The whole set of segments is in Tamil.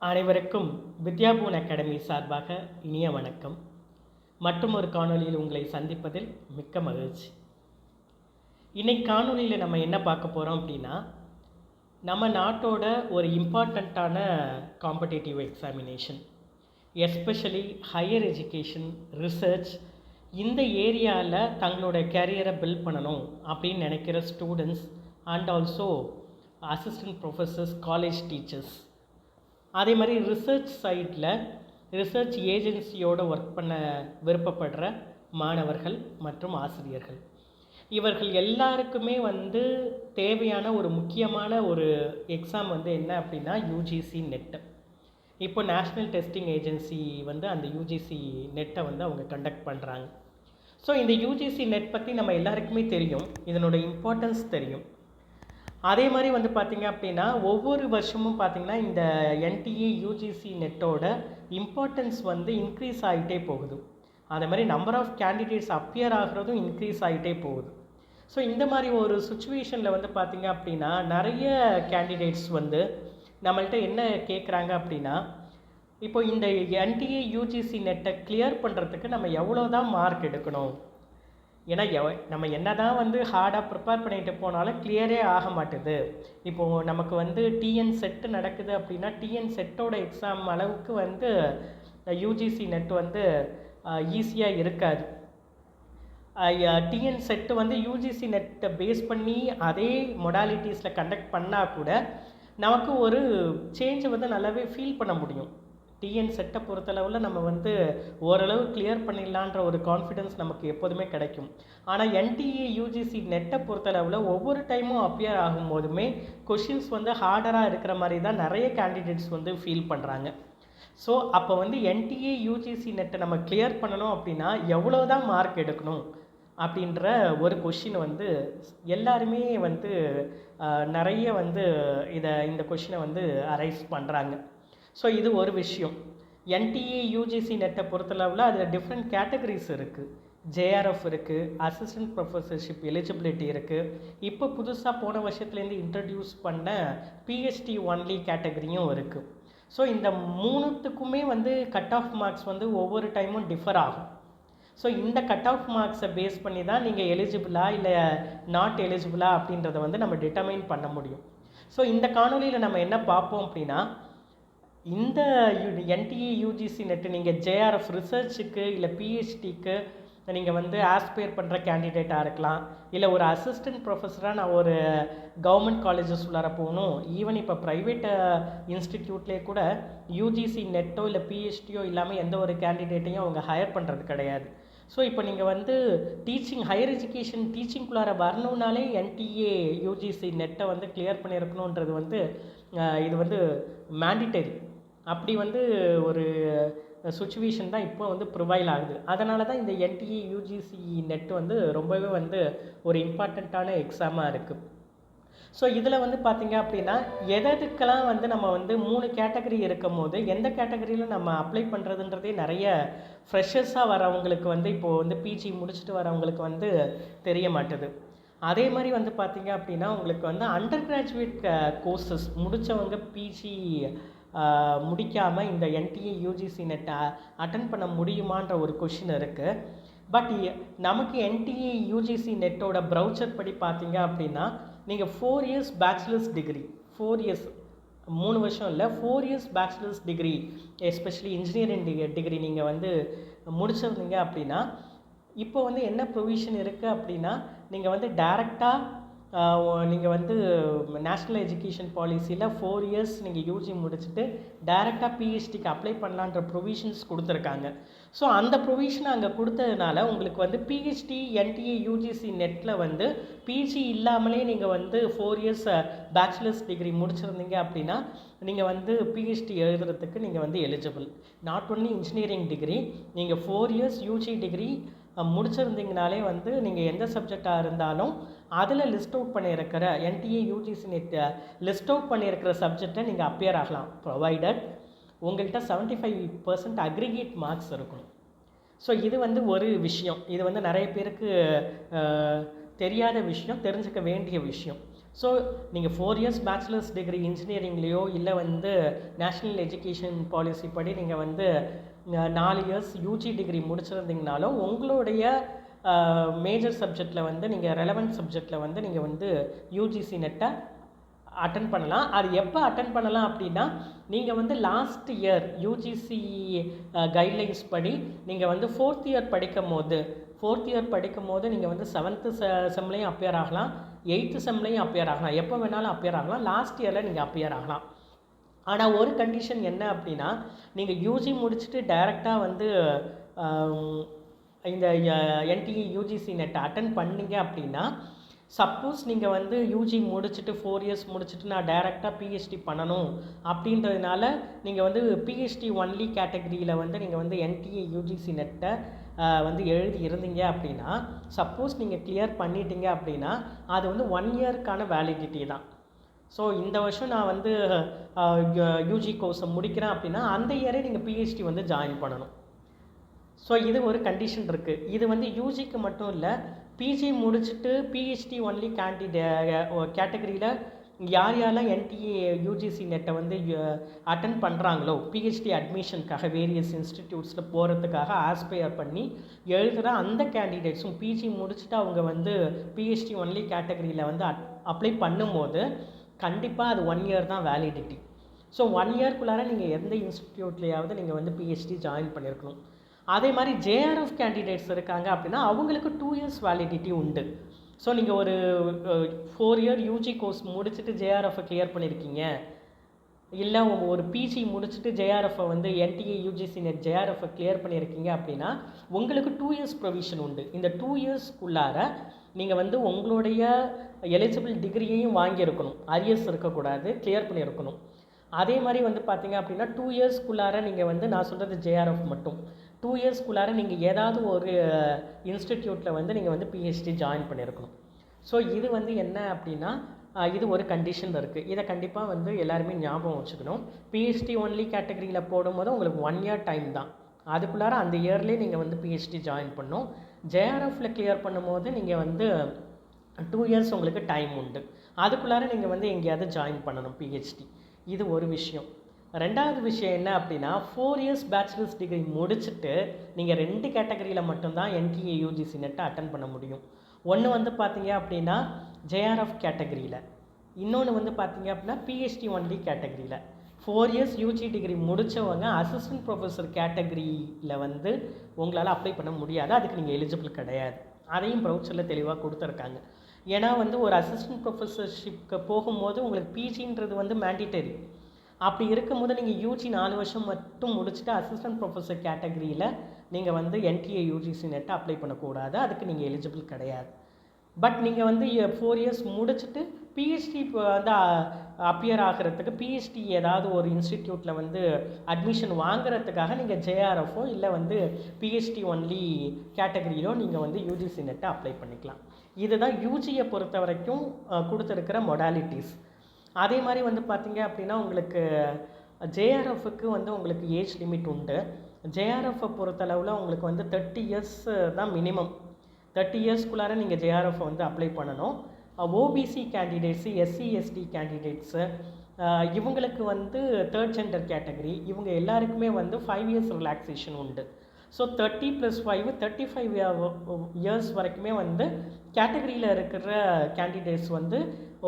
அனைவருக்கும் வித்யாபூன் அகாடமி சார்பாக இனிய வணக்கம். மற்றும் ஒரு காணொளியில் உங்களை சந்திப்பதில் மிக்க மகிழ்ச்சி. இன்னைக்கு காணொளியில் நம்ம என்ன பார்க்க போகிறோம் அப்படின்னா, நம்ம நாட்டோட ஒரு இம்பார்ட்டண்ட்டான competitive examination, especially higher education, research, இந்த ஏரியாவில் தங்களோட கேரியரை பில்ட் பண்ணணும் அப்படின்னு நினைக்கிற students and also assistant professors, college teachers, அதே மாதிரி ரிசர்ச் சைட்டில் ரிசர்ச் ஏஜென்சியோடு ஒர்க் பண்ண விருப்பப்படுற மாணவர்கள் மற்றும் ஆசிரியர்கள், இவர்கள் எல்லாருக்குமே தேவையான ஒரு முக்கியமான ஒரு எக்ஸாம் என்ன அப்படின்னா யூஜிசி நெட்டு. இப்போ நேஷ்னல் டெஸ்டிங் ஏஜென்சி அந்த யூஜிசி நெட்டை அவங்க கண்டக்ட் பண்ணுறாங்க. ஸோ இந்த யூஜிசி நெட் பற்றி நம்ம எல்லாருக்குமே தெரியும், இதனோட இம்பார்ட்டன்ஸ் தெரியும். அதே மாதிரி பார்த்திங்க அப்படின்னா ஒவ்வொரு வருஷமும் பார்த்திங்கன்னா இந்த என்டிஏ யூஜிசி நெட்டோட இம்பார்ட்டன்ஸ் இன்க்ரீஸ் ஆகிட்டே போகுது. அதே மாதிரி நம்பர் ஆஃப் கேண்டிடேட்ஸ் அப்பியர் ஆகிறதும் இன்க்ரீஸ் ஆகிட்டே போகுது. ஸோ இந்த மாதிரி ஒரு சுச்சுவேஷனில் பார்த்திங்க அப்படின்னா நிறைய கேண்டிடேட்ஸ் நம்மள்கிட்ட என்ன கேட்குறாங்க அப்படின்னா, இப்போ இந்த என்டிஏ யூஜிசி நெட்டை கிளியர் பண்ணுறதுக்கு நம்ம எவ்வளோ தான் மார்க் எடுக்கணும்? ஏன்னா நம்ம என்ன தான் ஹார்டாக ப்ரிப்பேர் பண்ணிட்டு போனாலும் கிளியரே ஆக மாட்டுது. இப்போது நமக்கு டிஎன் செட்டு நடக்குது அப்படின்னா டிஎன் செட்டோட எக்ஸாம் அளவுக்கு யூஜிசி நெட் ஈஸியாக இருக்காது. டிஎன் செட்டு யூஜிசி நெட்டை பேஸ் பண்ணி அதே மொடாலிட்டிஸில் கண்டக்ட் பண்ணால் கூட நமக்கு ஒரு சேஞ்சை நல்லாவே ஃபீல் பண்ண முடியும். டிஎன் செட்டை பொறுத்தளவில் நம்ம ஓரளவு கிளியர் பண்ணிடலான்ற ஒரு கான்ஃபிடென்ஸ் நமக்கு எப்போதுமே கிடைக்கும். ஆனால் என்டிஏ யூஜிசி நெட்டை பொறுத்தளவில் ஒவ்வொரு டைமும் அப்பியர் ஆகும்போதுமே கொஷின்ஸ் ஹார்டராக இருக்கிற மாதிரி தான் நிறைய கேண்டிடேட்ஸ் ஃபீல் பண்ணுறாங்க. ஸோ அப்போ என்டிஏ யூஜிசி நெட்டை நம்ம கிளியர் பண்ணணும் அப்படின்னா எவ்வளோ தான் மார்க் எடுக்கணும் அப்படின்ற ஒரு கொஷின் எல்லாருமே நிறைய இந்த கொஷினை அரைஸ் பண்ணுறாங்க. ஸோ இது ஒரு விஷயம். என்டிஏ யூஜிசி நெட்டை பொறுத்தளவில் அதில் டிஃப்ரெண்ட் கேட்டகரிஸ் இருக்குது. ஜேஆர்எஃப் இருக்குது, அசிஸ்டன்ட் ப்ரொஃபஸர்ஷிப் எலிஜிபிலிட்டி இருக்குது, இப்போ புதுசாக போன வருஷத்துலேருந்து இன்ட்ரடியூஸ் பண்ண பிஹெச்டி ஒன்லி கேட்டகரியும் இருக்குது. ஸோ இந்த மூணுத்துக்குமே கட் ஆஃப் மார்க்ஸ் ஒவ்வொரு டைமும் டிஃபர் ஆகும். ஸோ இந்த கட் ஆஃப் மார்க்ஸை பேஸ் பண்ணி தான் நீங்கள் எலிஜிபிளா இல்லை நாட் எலிஜிபிளா அப்படின்றத நம்ம டிட்டர்மைன் பண்ண முடியும். ஸோ இந்த காணொலியில் நம்ம என்ன பார்ப்போம் அப்படின்னா, இந்த என்டிஏ யூஜிசி நெட்டு நீங்கள் ஜேஆர்எஃப் ரிசர்ச்சுக்கு இல்லை பிஹெச்டிக்கு நீங்கள் ஆஸ்பயர் பண்ணுற கேண்டிடேட்டாக இருக்கலாம், இல்லை ஒரு அசிஸ்டன்ட் ப்ரொஃபஸராக நான் ஒரு கவர்மெண்ட் காலேஜஸ் உள்ளார போகணும், ஈவன் இப்போ ப்ரைவேட் இன்ஸ்டிடியூட்லேயே கூட யூஜிசி நெட்டோ இல்லை பிஹெச்டியோ இல்லாமல் எந்த ஒரு கேண்டிடேட்டையும் அவங்க ஹையர் பண்ணுறது கிடையாது. ஸோ இப்போ நீங்கள் டீச்சிங், ஹையர் எஜுகேஷன் டீச்சிங்குள்ளார வரணுன்னாலே என்டிஏ யூஜிசி நெட்டை கிளியர் பண்ணியிருக்கணுன்றது இது மேண்டிட்டரி. அப்படி ஒரு சுச்சுவேஷன் தான் இப்போ ப்ரொவைல் ஆகுது. அதனால தான் இந்த என்டிஏ யூஜிசி நெட்டு ரொம்பவே ஒரு இம்பார்ட்டண்ட்டான எக்ஸாமாக இருக்குது. ஸோ இதில் பார்த்திங்க அப்படின்னா எதுக்கெல்லாம் நம்ம 3 கேட்டகரி இருக்கும் போது எந்த கேட்டகரியில் நம்ம அப்ளை பண்ணுறதுன்றதே நிறைய ஃப்ரெஷர்ஸாக வரவங்களுக்கு இப்போது பிஜி முடிச்சுட்டு வரவங்களுக்கு தெரிய மாட்டுது. அதே மாதிரி பார்த்திங்க அப்படின்னா உங்களுக்கு அண்டர் கிராஜுவேட் கோர்சஸ் முடித்தவங்க பிஜி முடிக்காமல் இந்த என்டிஏ யூஜிசி நெட்டை அட்டன் பண்ண முடியுமான்ற ஒரு கொஷின் இருக்குது. பட் நமக்கு என்டிஏ யூஜிசி நெட்டோட ப்ரௌச்சர் படி பார்த்தீங்க அப்படின்னா நீங்கள் 4 இயர்ஸ் பேச்சுலர்ஸ் டிகிரி, 4 இயர்ஸ் 3 வருஷம் இல்லை 4 years bachelors degree, especially engineering degree நீங்கள் முடிச்சிருந்தீங்க அப்படின்னா இப்போ என்ன ப்ரொவிஷன் இருக்குது அப்படின்னா நீங்கள் டேரெக்டாக நீங்கள் நேஷ்னல் எஜுகேஷன் பாலிசியில் 4 இயர்ஸ் நீங்கள் யூஜி முடிச்சுட்டு டைரெக்டாக பிஹெச்டிக்கு அப்ளை பண்ணலான்ற ப்ரொவிஷன்ஸ் கொடுத்துருக்காங்க. ஸோ அந்த ப்ரொவிஷனை அங்கே கொடுத்ததுனால உங்களுக்கு பிஹெச்டி என்டிஏ யூஜிசி நெட்டில் பிஜி இல்லாமலே நீங்கள் 4 இயர்ஸ் பேச்சுலர்ஸ் டிகிரி முடிச்சிருந்தீங்க அப்படின்னா நீங்கள் பிஹெச்டி எழுதுறதுக்கு நீங்கள் eligible. Not only engineering degree, நீங்கள் 4 இயர்ஸ் யூஜி டிகிரி முடிச்சிருந்தீங்கனாலே நீங்கள் எந்த சப்ஜெக்டாக இருந்தாலும் அதில் லிஸ்ட் அவுட் பண்ணியிருக்கிற NDA UGC net list out பண்ணியிருக்கிற சப்ஜெக்டை நீங்கள் அப்பியர் ஆகலாம், ப்ரொவைடட் உங்கள்கிட்ட 75% அக்ரிகேட் மார்க்ஸ் இருக்கணும். ஸோ இது ஒரு விஷயம். இது நிறைய பேருக்கு தெரியாத விஷயம், தெரிஞ்சுக்க வேண்டிய விஷயம். ஸோ நீங்கள் 4 இயர்ஸ் பேச்சுலர்ஸ் டிகிரி இன்ஜினியரிங்லேயோ இல்லை வந்து நேஷ்னல் எஜுகேஷன் பாலிசி படி நீங்கள் வந்து 4 இயர்ஸ் யூஜி டிகிரி முடிச்சிருந்தீங்கனாலோ உங்களுடைய மேஜர் சப்ஜெக்டில் வந்து நீங்கள் ரெலவெண்ட் சப்ஜெக்டில் வந்து நீங்கள் வந்து யூஜிசி நெட்டை அட்டன் பண்ணலாம். அது எப்போ அட்டன் பண்ணலாம் அப்படின்னா, நீங்கள் வந்து லாஸ்ட் இயர் யூஜிசி கைட்லைன்ஸ் படி நீங்கள் வந்து 4th இயர் படிக்கும் போது நீங்கள் வந்து 7th செம்லையும் அப்பியர் ஆகலாம், 8th செம்லையும் அப்பியர் ஆகலாம், எப்போ வேணாலும் அப்பியர் ஆகலாம். லாஸ்ட் இயரில் நீங்கள் அப்பியர் ஆகலாம். ஆனால் ஒரு கண்டிஷன் என்ன அப்படின்னா, நீங்கள் யூஜி முடிச்சுட்டு டைரெக்டாக வந்து இந்த என்டிஏ யூஜிசி நெட்டை அட்டன் பண்ணீங்க அப்படின்னா, சப்போஸ் நீங்கள் வந்து யூஜி முடிச்சுட்டு 4 இயர்ஸ் முடிச்சுட்டு நான் டைரெக்டாக பிஹெச்டி பண்ணணும் அப்படின்றதுனால நீங்கள் வந்து பிஹெச்டி ஒன்லி கேட்டகரியில் வந்து நீங்கள் வந்து என்டிஏ யூஜிசி நெட்டை வந்து எழுதி இருந்தீங்க அப்படின்னா, சப்போஸ் நீங்கள் கிளியர் பண்ணிட்டீங்க அப்படின்னா அது வந்து 1 இயருக்கான வேலிடிட்டி தான். ஸோ இந்த வருஷம் நான் வந்து யூஜி கோர்ஸை முடிக்கிறேன் அப்படின்னா அந்த இயரே நீங்கள் பிஹெச்டி வந்து ஜாயின் பண்ணணும். ஸோ இது ஒரு கண்டிஷன் இருக்குது. இது வந்து யூஜிக்கு மட்டும் இல்லை, பிஜி முடிச்சுட்டு பிஹெச்டி ஒன்லி கேட்டகரியில் யாரெல்லாம் என்டிஏ யூஜிசி நெட்டை வந்து அட்டன் பண்ணுறாங்களோ பிஹெச்டி அட்மிஷனுக்காக வேரியஸ் இன்ஸ்டிடியூட்ஸில் போகிறதுக்காக ஆஸ்பயர் பண்ணி எழுதுகிற அந்த கேண்டிடேட்ஸும் பிஜி முடிச்சுட்டு அவங்க வந்து பிஹெச்டி ஒன்லி கேட்டகரியில் வந்து அப்ளை பண்ணும்போது கண்டிப்பாக அது 1 இயர் தான் வேலிடிட்டி. ஸோ 1 இயர்க்குள்ளார நீங்கள் எந்த இன்ஸ்டிடியூட்லேயாவது நீங்கள் வந்து பிஹெச்டி ஜாயின் பண்ணியிருக்கணும். அதே மாதிரி ஜேஆர்எஃப் கேண்டிடேட்ஸ் இருக்காங்க அப்படின்னா அவங்களுக்கு 2 இயர்ஸ் வேலிடிட்டி உண்டு. ஸோ நீங்கள் ஒரு 4 இயர் யூஜி கோர்ஸ் முடிச்சுட்டு ஜேஆர்எஃப்பை கிளியர் பண்ணியிருக்கீங்க, இல்லை ஒரு பிஜி முடிச்சுட்டு ஜேஆர்எஃப்பை வந்து என்டிஏ யூஜிசி நெட் ஜேஆர்எஃப்பை கிளியர் பண்ணியிருக்கீங்க அப்படின்னா உங்களுக்கு 2 இயர்ஸ் ப்ரொவிஷன் உண்டு. இந்த 2 இயர்ஸ்க்குள்ளார நீங்கள் வந்து உங்களுடைய எலிஜிபிள் டிகிரியையும் வாங்கியிருக்கணும், அரியர்ஸ் இருக்கக்கூடாது, கிளியர் பண்ணியிருக்கணும். அதே மாதிரி வந்து பார்த்தீங்க அப்படின்னா 2 இயர்ஸ்க்குள்ளார நீங்கள் வந்து, நான் சொல்கிறது ஜேஆர்எஃப் மட்டும், 2 இயர்ஸ்க்குள்ளார நீங்கள் ஏதாவது ஒரு இன்ஸ்டிடியூட்டில் வந்து நீங்கள் வந்து பிஹெச்டி ஜாயின் பண்ணியிருக்கணும். ஸோ இது வந்து என்ன அப்படின்னா இது ஒரு கண்டிஷன் இருக்குது. இதை கண்டிப்பாக வந்து எல்லாருமே ஞாபகம் வச்சுக்கணும். பிஹெச்டி ஒன்லி கேட்டகரியில் போடும்போது உங்களுக்கு 1 இயர் டைம் தான், அதுக்குள்ளார அந்த இயர்லேயே நீங்கள் வந்து பிஹெச்டி ஜாயின் பண்ணணும். ஜேஆர்எஃப்பில் கிளியர் பண்ணும்போது நீங்கள் வந்து 2 இயர்ஸ் உங்களுக்கு டைம் உண்டு, அதுக்குள்ளார நீங்கள் வந்து எங்கேயாவது ஜாயின் பண்ணணும் பிஹெச்டி. இது ஒரு விஷயம். ரெண்டாவது விஷயம் என்ன அப்படின்னா 4 இயர்ஸ் பேச்சுலர்ஸ் டிகிரி முடிச்சுட்டு நீங்கள் 2 கேட்டகரியில் மட்டும்தான் என்டிஏ யூஜிசி நெட்டை அட்டன் பண்ண முடியும். ஒன்று வந்து பார்த்தீங்க அப்படின்னா ஜேஆர்எஃப் கேட்டகரியில், இன்னொன்று வந்து பார்த்தீங்க அப்படின்னா பிஹெச்டி ஒன்லி கேட்டகரியில். 4 இயர்ஸ் யூஜி டிகிரி முடித்தவங்க அசிஸ்டன்ட் ப்ரொஃபஸர் கேட்டகரியில் வந்து உங்களால் அப்ளை பண்ண முடியாது, அதுக்கு நீங்கள் எலிஜிபிள் கிடையாது. அதையும் ப்ரௌச்சரில் தெளிவாக கொடுத்துருக்காங்க. ஏன்னா வந்து ஒரு அசிஸ்டன்ட் ப்ரொஃபஸர்ஷிப்க்கு போகும்போது உங்களுக்கு பிஜின்றது வந்து மேண்டிட்டரி. அப்படி இருக்கும்போது நீங்கள் யூஜி 4 வருஷம் மட்டும் முடிச்சுட்டு அசிஸ்டன்ட் ப்ரொஃபஸர் கேட்டகரியில் நீங்கள் வந்து என்டிஏ யூஜிசி நெட்டை அப்ளை பண்ணக்கூடாது, அதுக்கு நீங்கள் எலிஜிபிள் கிடையாது. பட் நீங்கள் வந்து 4 இயர்ஸ் முடிச்சுட்டு பிஹெச்டி வந்து அப்பியர் ஆகிறதுக்கு, பிஹெச்டி ஏதாவது ஒரு இன்ஸ்டிடியூட்டில் வந்து அட்மிஷன் வாங்குறதுக்காக நீங்கள் ஜேஆர்எஃப்போ இல்லை வந்து பிஹெச்டி ஒன்லி கேட்டகரியிலோ நீங்கள் வந்து யூஜிசி நெட்டை அப்ளை பண்ணிக்கலாம். இதுதான் யூஜியை பொறுத்த வரைக்கும் கொடுத்துருக்கிற மொடாலிட்டிஸ். அதே மாதிரி வந்து பார்த்தீங்க அப்படின்னா உங்களுக்கு ஜேஆர்எஃப்க்கு வந்து உங்களுக்கு ஏஜ் லிமிட் உண்டு. ஜேஆர்எஃப்பை பொறுத்தளவில் உங்களுக்கு வந்து 30 இயர்ஸ் தான் மினிமம். 30 இயர்ஸ்க்குள்ளார நீங்கள் ஜேஆர்எஃப்பை வந்து அப்ளை பண்ணணும். OBC candidates, SC ST candidates, இவங்களுக்கு வந்து 3rd ஜெண்டர் கேட்டகரி, இவங்க எல்லாருக்குமே வந்து 5 இயர்ஸ் ரிலாக்ஸேஷன் உண்டு. ஸோ 30 + 5 35 இயர்ஸ் வரைக்குமே வந்து கேட்டகரியில் இருக்கிற கேண்டிடேட்ஸ் வந்து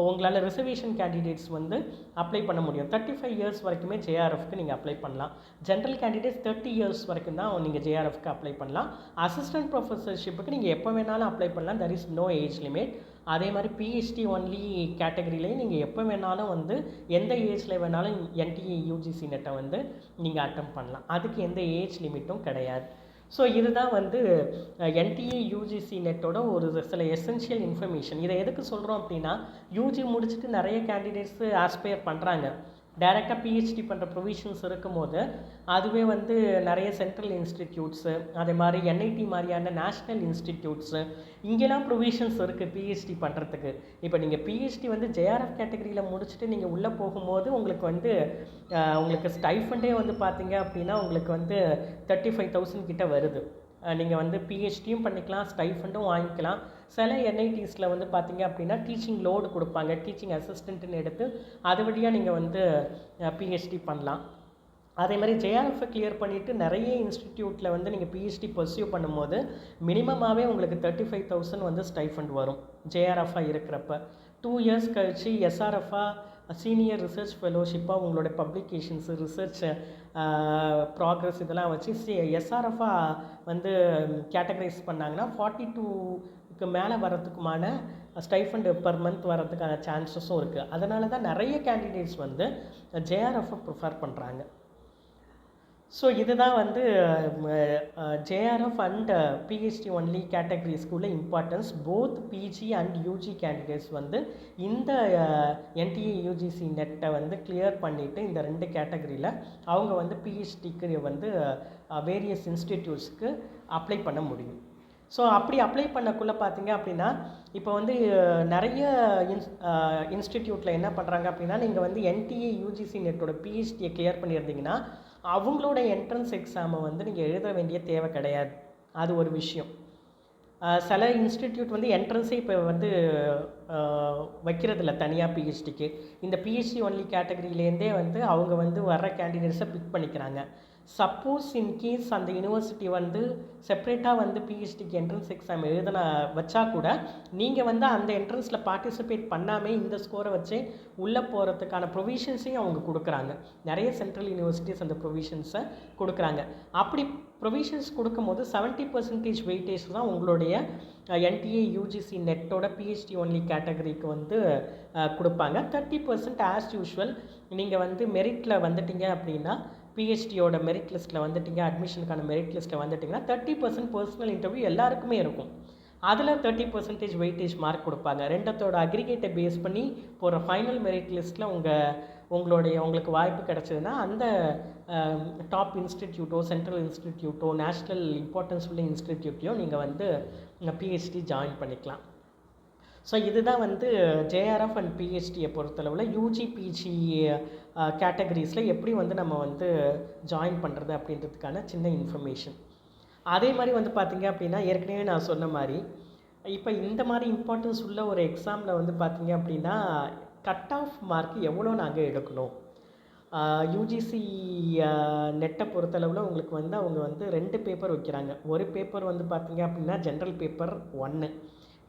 உங்களால் ரிசர்வேஷன் கேண்டிடேட்ஸ் வந்து அப்ளை பண்ண முடியும். 35 இயர்ஸ் வரைக்குமே ஜேஆர்எஃப்க்கு நீங்கள் அப்ளை பண்ணலாம். ஜென்ரல் கேண்டிடேட்ஸ் 30 இயர்ஸ் வரைக்கும் தான் நீங்கள் ஜேஆர்எஃப்க்கு அப்ளை பண்ணலாம். அசிஸ்டன்ட் ப்ரொஃபஸர்ஷிப்புக்கு நீங்கள் எப்போ வேணாலும் அப்ளை பண்ணலாம், there is no age limit. அதே மாதிரி பிஹெச்டி ஒன்லி கேட்டகரியிலையும் நீங்கள் எப்போ வேணாலும் வந்து எந்த ஏஜில் வேணாலும் என்டிஏ யூஜிசி நெட்டை வந்து நீங்கள் அட்டன் பண்ணலாம், அதுக்கு எந்த ஏஜ் லிமிட்டும் கிடையாது. ஸோ இதுதான் வந்து என்டிஏ யூஜிசி நெட்டோட ஒரு சில எசென்ஷியல் இன்ஃபர்மேஷன். இதை எதுக்கு சொல்கிறோம் அப்படின்னா யூஜி முடிச்சுட்டு நிறைய கேண்டிடேட்ஸு ஆஸ்பயர் பண்ணுறாங்க, டைரெக்டாக பிஹெச்டி பண்ணுற ப்ரொவிஷன்ஸ் இருக்கும்போது அதுவே வந்து நிறைய சென்ட்ரல் இன்ஸ்டிடியூட்ஸு, அதே மாதிரி என்ஐடி மாதிரியான நேஷ்னல் இன்ஸ்டிடியூட்ஸு, இங்கெல்லாம் ப்ரொவிஷன்ஸ் இருக்குது பிஹெச்டி பண்ணுறதுக்கு. இப்போ நீங்கள் பிஹெச்டி வந்து ஜேஆர்எஃப் கேட்டகரியில் முடிச்சுட்டு நீங்கள் உள்ளே போகும்போது உங்களுக்கு வந்து உங்களுக்கு ஸ்டைஃபண்டே வந்து பார்த்தீங்க அப்படின்னா உங்களுக்கு வந்து 35,000 கிட்ட வருது. நீங்கள் வந்து பிஹெச்டியும் பண்ணிக்கலாம், ஸ்டைஃபண்டும் வாங்கிக்கலாம். சில என்ஐடிஸில் வந்து பார்த்தீங்க அப்படின்னா டீச்சிங் லோடு கொடுப்பாங்க, டீச்சிங் அசிஸ்டண்ட்டுன்னு எடுத்து அது வழியாக நீங்கள் வந்து பிஹெச்டி பண்ணலாம். அதே மாதிரி ஜேஆர்எஃப்பை கிளியர் பண்ணிவிட்டு நிறைய இன்ஸ்டிடியூட்டில் வந்து நீங்கள் பிஹெச்டி பர்சியூ பண்ணும்போது மினிமமாகவே உங்களுக்கு 35,000 வந்து ஸ்டைஃபண்ட் வரும் ஜேஆர்எஃப்பாக இருக்கிறப்ப. 2 இயர்ஸ் கழிச்சு எஸ்ஆர்எஃப்பாக சீனியர் ரிசர்ச் ஃபெலோஷிப்பாக உங்களோட பப்ளிகேஷன்ஸு, ரிசர்ச் ப்ராக்ரஸ் இதெல்லாம் வச்சு எஸ்ஆர்எஃப்பாக வந்து கேட்டகரைஸ் பண்ணாங்கன்னா 42க்கு மேலே வரத்துக்குமான ஸ்டைஃபண்ட் பெர் மந்த் வரதுக்கான சான்சஸும் இருக்குது. அதனால தான் நிறைய கேண்டிடேட்ஸ் வந்து ஜேஆர்எஃப்பை ப்ரிஃபர் பண்ணுறாங்க. ஸோ இதுதான் வந்து ஜேஆர்எஃப் அண்ட் பிஹெச்டி ஒன்லி கேட்டகரிஸ்க்குள்ள importance. Both PG and UG candidates வந்து இந்த என்டிஏ யூஜிசி நெட்டை வந்து கிளியர் பண்ணிவிட்டு இந்த 2 கேட்டகரியில் அவங்க வந்து பிஹெச்டிக்கு வந்து வேரியஸ் இன்ஸ்டிடியூட்ஸ்க்கு அப்ளை பண்ண முடியும். ஸோ அப்படி அப்ளை பண்ணக்குள்ளே பார்த்தீங்க அப்படின்னா இப்போ வந்து நிறைய இன்ஸ்டிடியூட்டில் என்ன பண்ணுறாங்க அப்படின்னா, நீங்கள் வந்து என்டிஏ யூஜிசி நெட்டோட பிஹெச்டியை கிளியர் பண்ணியிருந்தீங்கன்னா அவங்களோட என்ட்ரன்ஸ் எக்ஸாமை வந்து நீங்கள் எழுத வேண்டிய தேவை கிடையாது. அது ஒரு விஷயம். சில இன்ஸ்டிடியூட் வந்து என்ட்ரன்ஸே இப்போ வந்து வைக்கிறதில்ல தனியாக பிஹெச்டிக்கு. இந்த பிஹெச்டி ஒன்லி கேட்டகரியிலேருந்தே வந்து அவங்க வந்து வர்ற கேண்டிடேட்ஸை பிக் பண்ணிக்கிறாங்க. சப்போஸ் இன்கேஸ் அந்த யூனிவர்சிட்டி வந்து செப்ரேட்டாக வந்து பிஹெச்டிக்கு என்ட்ரன்ஸ் எக்ஸாம் எழுதின வச்சா கூட நீங்கள் வந்து அந்த என்ட்ரன்ஸில் பார்ட்டிசிபேட் பண்ணாமல் இந்த ஸ்கோரை வச்சு உள்ளே போகிறதுக்கான ப்ரொவிஷன்ஸையும் அவங்க கொடுக்குறாங்க. நிறைய சென்ட்ரல் யூனிவர்சிட்டிஸ் அந்த ப்ரொவிஷன்ஸை கொடுக்குறாங்க. அப்படி ப்ரொவிஷன்ஸ் கொடுக்கும்போது 70% வெயிட்டேஜ் தான் உங்களுடைய என்டிஏ யூஜிசி நெட்டோட பிஹெச்டி ஒன்லி கேட்டகரிக்கு வந்து கொடுப்பாங்க. 30% ஆஸ் யூஷுவல் நீங்கள் வந்து மெரிட்டில் வந்துட்டீங்க அப்படின்னா, பிஹெச்டியோட மெரிட் லிஸ்ட்டில் வந்துட்டிங்க, அட்மிஷனுக்கான மெரிட் லிஸ்ட்டில் வந்துட்டிங்கன்னா 30% பர்சனல் இன்டர்வியூ எல்லாருக்குமே இருக்கும். அதில் 30% வெயிட்டேஜ் மார்க் கொடுப்பாங்க. ரெண்டத்தோட அக்ரிகேட்டை பேஸ் பண்ணி போகிற ஃபைனல் மெரிட் லிஸ்ட்டில் உங்களுக்கு வாய்ப்பு கிடச்சதுன்னா அந்த டாப் இன்ஸ்டிடியூட்டோ, சென்ட்ரல் இன்ஸ்டிடியூட்டோ, நேஷ்னல் இம்பார்ட்டன்ஸ் உள்ள இன்ஸ்டிடியூட்டையோ நீங்கள் வந்து பிஹெச்டி ஜாயின் பண்ணிக்கலாம். ஸோ இதுதான் வந்து ஜேஆர்எஃப் அண்ட் பிஹெச்டியை பொறுத்தளவில் யூஜி பிஜி கேட்டகரிஸில் எப்படி வந்து நம்ம வந்து ஜாயின் பண்ணுறது அப்படின்றதுக்கான சின்ன இன்ஃபர்மேஷன். அதே மாதிரி வந்து பார்த்திங்க அப்படின்னா, ஏற்கனவே நான் சொன்ன மாதிரி இப்போ இந்த மாதிரி இம்பார்ட்டன்ஸ் உள்ள ஒரு எக்ஸாமில் வந்து பார்த்திங்க அப்படின்னா கட் ஆஃப் மார்க் எவ்வளோ நாங்கள் எடுக்கணும். யூஜிசி நெட்டை பொறுத்தளவில் உங்களுக்கு வந்து அவங்க வந்து 2 பேப்பர் வைக்கிறாங்க. ஒரு பேப்பர் வந்து பார்த்திங்க அப்படின்னா general paper 1,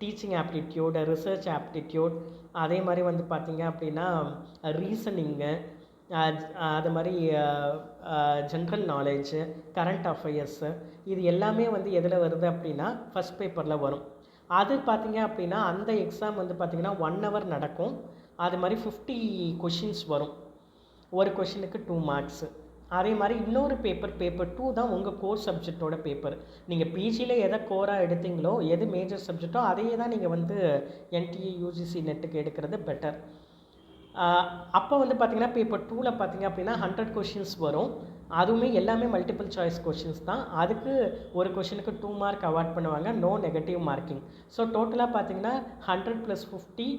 teaching aptitude, research aptitude, அதே மாதிரி வந்து பார்த்திங்க அப்படின்னா ரீசனிங்கு, அது மாதிரி ஜென்ரல் நாலேஜு, கரண்ட் அஃபேர்ஸு, இது எல்லாமே வந்து எதில் வருது அப்படின்னா ஃபஸ்ட் பேப்பரில் வரும். அது பார்த்திங்க அப்படின்னா அந்த எக்ஸாம் வந்து பார்த்திங்கன்னா 1 hour நடக்கும். அது மாதிரி 50 கொஷின்ஸ் வரும். ஒரு கொஷினுக்கு 2 மார்க்ஸு. அதே மாதிரி இன்னொரு பேப்பர் 2 தான் உங்கள் கோர் சப்ஜெக்டோட பேப்பர். நீங்கள் பிஜியில் எதை கோராக எடுத்தீங்களோ, எது மேஜர் சப்ஜெக்டோ அதையே தான் நீங்கள் வந்து என்டிஏ யூஜிசி நெட்டுக்கு எடுக்கிறது பெட்டர். அப்போ வந்து பார்த்திங்கன்னா பேப்பர் 2ல் பார்த்திங்க அப்படின்னா 100 கொஷின்ஸ் வரும். அதுவுமே எல்லாமே மல்டிபிள் சாய்ஸ் கொஷின்ஸ் தான். அதுக்கு ஒரு கொஷினுக்கு 2 மார்க் அவார்ட் பண்ணுவாங்க, நோ நெகட்டிவ் மார்க்கிங். ஸோ டோட்டலாக பார்த்திங்கன்னா 100 + 50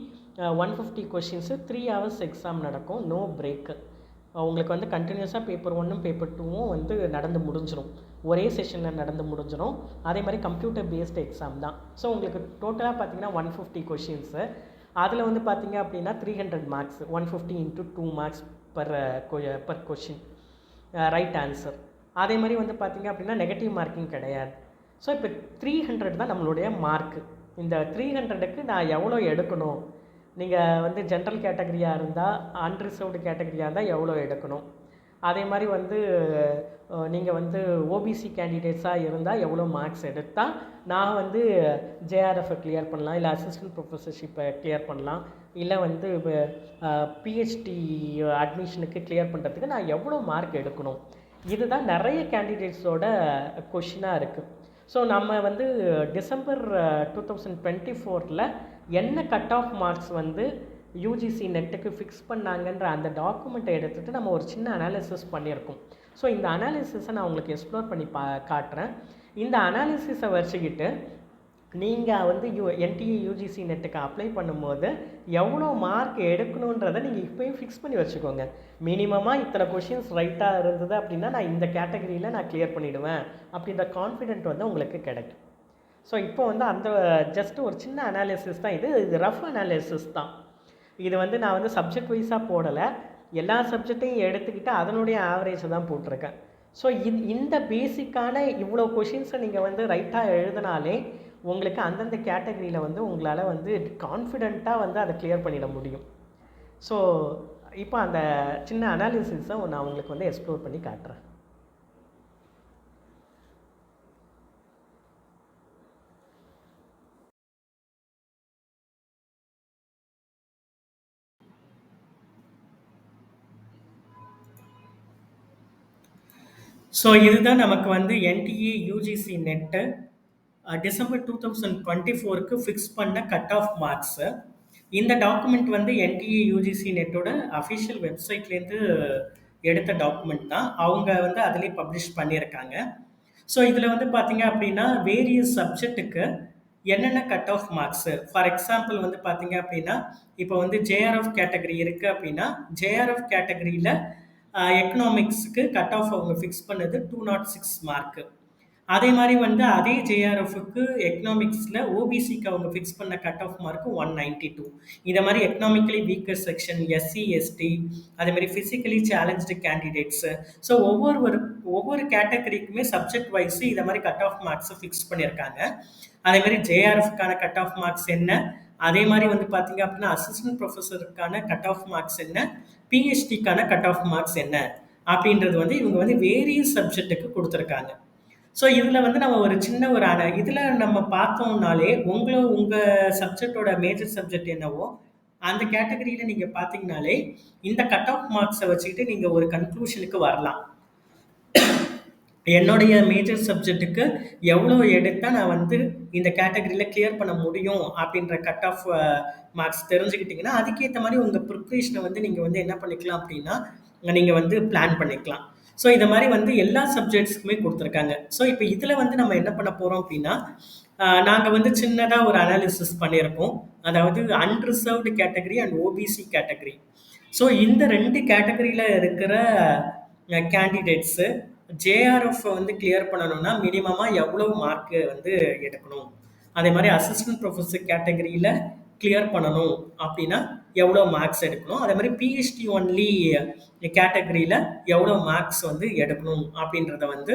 150 கொஷின்ஸு, 3 hours எக்ஸாம் நடக்கும், நோ பிரேக்கு. உங்களுக்கு வந்து கண்டினியூஸாக பேப்பர் 1ம் பேப்பர் 2ம் வந்து நடந்து முடிஞ்சிடும், ஒரே செஷனில் நடந்து முடிஞ்சிடும். அதே மாதிரி கம்ப்யூட்டர் பேஸ்டு எக்ஸாம் தான். ஸோ உங்களுக்கு டோட்டலாக பார்த்திங்கன்னா 150 கொஷின்ஸு. அதில் வந்து பார்த்திங்க அப்படின்னா 300 marks, 150 × 2 marks per question right answer. அதே மாதிரி வந்து பார்த்திங்க அப்படின்னா நெகட்டிவ் மார்க்கிங் கிடையாது. ஸோ இப்போ 300 தான் நம்மளுடைய மார்க்கு. இந்த 300க்கு நான் எவ்வளோ எடுக்கணும், நீங்கள் வந்து ஜென்ரல் கேட்டகரியாக இருந்தால், அன்ரிசர்வ்டு கேட்டகரியாக இருந்தால் எவ்வளோ எடுக்கணும், அதே மாதிரி வந்து நீங்கள் வந்து ஓபிசி கேண்டிடேட்ஸாக இருந்தால் எவ்வளோ மார்க்ஸ் எடுத்தால் நான் வந்து ஜேஆர்எஃப்பை கிளியர் பண்ணலாம், இல்லை அசிஸ்டன்ட் ப்ரொஃபஸர்ஷிப்பை கிளியர் பண்ணலாம், இல்லை வந்து பிஹெச்டி அட்மிஷனுக்கு கிளியர் பண்ணுறதுக்கு நான் எவ்வளோ மார்க் எடுக்கணும், இதுதான் நிறைய கேண்டிடேட்ஸோட கொஷினாக இருக்குது. ஸோ நம்ம வந்து டிசம்பர் 2024 என்ன கட் ஆஃப் மார்க்ஸ் வந்து யூஜிசி நெட்டுக்கு ஃபிக்ஸ் பண்ணாங்கன்ற அந்த டாக்குமெண்ட்டை எடுத்துகிட்டு நம்ம ஒரு சின்ன அனாலிசிஸ் பண்ணியிருக்கோம். ஸோ இந்த அனாலிசிஸை நான் உங்களுக்கு எக்ஸ்ப்ளோர் பண்ணி காட்டுறேன். இந்த அனாலிசிஸை வச்சுக்கிட்டு நீங்கள் வந்து என்டிஏ யூஜிசி நெட்டுக்கு அப்ளை பண்ணும்போது எவ்வளோ மார்க் எடுக்கணுன்றதை நீங்கள் இப்போயும் ஃபிக்ஸ் பண்ணி வச்சுக்கோங்க. மினிமமாக இத்தனை கொஷின்ஸ் ரைட்டாக இருந்தது அப்படின்னா நான் இந்த கேட்டகரியில் நான் கிளியர் பண்ணிவிடுவேன் அப்படின்ற கான்ஃபிடென்ட் வந்து உங்களுக்கு கிடைக்கும். ஸோ இப்போ வந்து அந்த ஜஸ்ட் ஒரு சின்ன அனாலிசிஸ் தான் இது. இது ரஃப் அனாலிசிஸ் தான். இது வந்து நான் வந்து சப்ஜெக்ட் வைஸாக போடலை, எல்லா சப்ஜெக்டையும் எடுத்துக்கிட்டு அதனுடைய ஆவரேஜை தான் போட்டிருக்கேன். ஸோ இந்த பேசிக்கான இவ்வளோ கொஷின்ஸை நீங்கள் வந்து ரைட்டாக எழுதினாலே உங்களுக்கு அந்தந்த கேட்டகரியில் வந்து உங்களால் வந்து கான்ஃபிடெண்ட்டாக வந்து அதை கிளியர் பண்ணிட முடியும். ஸோ இப்போ அந்த சின்ன அனாலிசிஸை நான் உங்களுக்கு வந்து எக்ஸ்ப்ளோர் பண்ணி காட்டுறேன். ஸோ இதுதான் நமக்கு வந்து என்டிஏ யூஜிசி நெட்டு டிசம்பர் 2024க்கு ஃபிக்ஸ் பண்ண கட் ஆஃப் மார்க்ஸு. இந்த டாக்குமெண்ட் வந்து என்டிஏ யூஜிசி நெட்டோட அஃபிஷியல் வெப்சைட்லேருந்து எடுத்த டாக்குமெண்ட் தான். அவங்க வந்து அதிலே பப்ளிஷ் பண்ணியிருக்காங்க. ஸோ இதில் வந்து பார்த்தீங்க அப்படின்னா வேரியஸ் சப்ஜெக்ட்டுக்கு என்னென்ன cut off marks. For example வந்து பார்த்தீங்க அப்படின்னா இப்போ வந்து ஜேஆர்எஃப் கேட்டகரி இருக்குது அப்படின்னா ஜேஆர்எஃப் கேட்டகரியில் எக்கனாமிக்ஸுக்கு கட் ஆஃப் அவங்க ஃபிக்ஸ் பண்ணது 206 மார்க்கு. அதே மாதிரி வந்து அதே ஜேஆர்எஃப்க்கு எக்கனாமிக்ஸில் ஓபிசிக்கு அவங்க ஃபிக்ஸ் பண்ண கட் ஆஃப் மார்க்கு 192. இந்த மாதிரி economically weaker section, SC ST, அதே மாதிரி ஃபிசிக்கலி சேலஞ்சு கேண்டிடேட்ஸு. ஸோ ஒவ்வொரு கேட்டகரிக்குமே சப்ஜெக்ட் வைஸு இதை மாதிரி கட் ஆஃப் மார்க்ஸை ஃபிக்ஸ் பண்ணியிருக்காங்க. அதே மாதிரி ஜேஆர்எஃப்கான கட் ஆஃப் மார்க்ஸ் என்ன, அதே மாதிரி வந்து பார்த்தீங்க அப்படின்னா அசிஸ்டன்ட் ப்ரொஃபஸருக்கான கட் ஆஃப் மார்க்ஸ் என்ன, பிஹெச்டிக்கான கட் ஆஃப் மார்க்ஸ் என்ன அப்படின்றது வந்து இவங்க வந்து வேரியஸ் சப்ஜெக்ட்டுக்கு கொடுத்துருக்காங்க. ஸோ இதில் வந்து நம்ம ஒரு சின்ன ஒரு இதில் நம்ம பார்த்தோம்னாலே உங்கள் சப்ஜெக்டோட மேஜர் சப்ஜெக்ட் என்னவோ அந்த கேட்டகரியில் நீங்கள் பார்த்தீங்கனாலே இந்த கட் ஆஃப் மார்க்ஸை வச்சுக்கிட்டு நீங்கள் ஒரு கன்க்ளூஷனுக்கு வரலாம். என்னுடைய மேஜர் சப்ஜெக்ட்டுக்கு எவ்வளோ எடுத்தால் நான் வந்து இந்த கேட்டகரியில் கிளியர் பண்ண முடியும் அப்படின்ற கட் ஆஃப் மார்க்ஸ் தெரிஞ்சுக்கிட்டிங்கன்னா அதுக்கேற்ற மாதிரி உங்கள் ப்ரிப்ரேஷனை வந்து நீங்கள் வந்து என்ன பண்ணிக்கலாம் அப்படின்னா நீங்கள் வந்து பிளான் பண்ணிக்கலாம். ஸோ இதை மாதிரி வந்து எல்லா சப்ஜெக்ட்ஸ்க்குமே கொடுத்துருக்காங்க. ஸோ இப்போ இதில் வந்து நம்ம என்ன பண்ண போகிறோம் அப்படின்னா நாங்கள் வந்து சின்னதாக ஒரு அனாலிசிஸ் பண்ணியிருக்கோம். அதாவது unreserved category and OBC category. So இந்த 2 கேட்டகரியில் இருக்கிற கேண்டிடேட்ஸு ஜேஆர்எஃப் வந்து கிளியர் பண்ணணும்னா மினிமமாக எவ்வளோ மார்க்கு வந்து எடுக்கணும், அதே மாதிரி அசிஸ்டன்ட் ப்ரொஃபஸர் கேட்டகரியில் கிளியர் பண்ணணும் அப்படின்னா எவ்வளோ மார்க்ஸ் எடுக்கணும், அதே மாதிரி பிஹெச்டி ஒன்லி கேட்டகரியில் எவ்வளோ மார்க்ஸ் வந்து எடுக்கணும் அப்படின்றத வந்து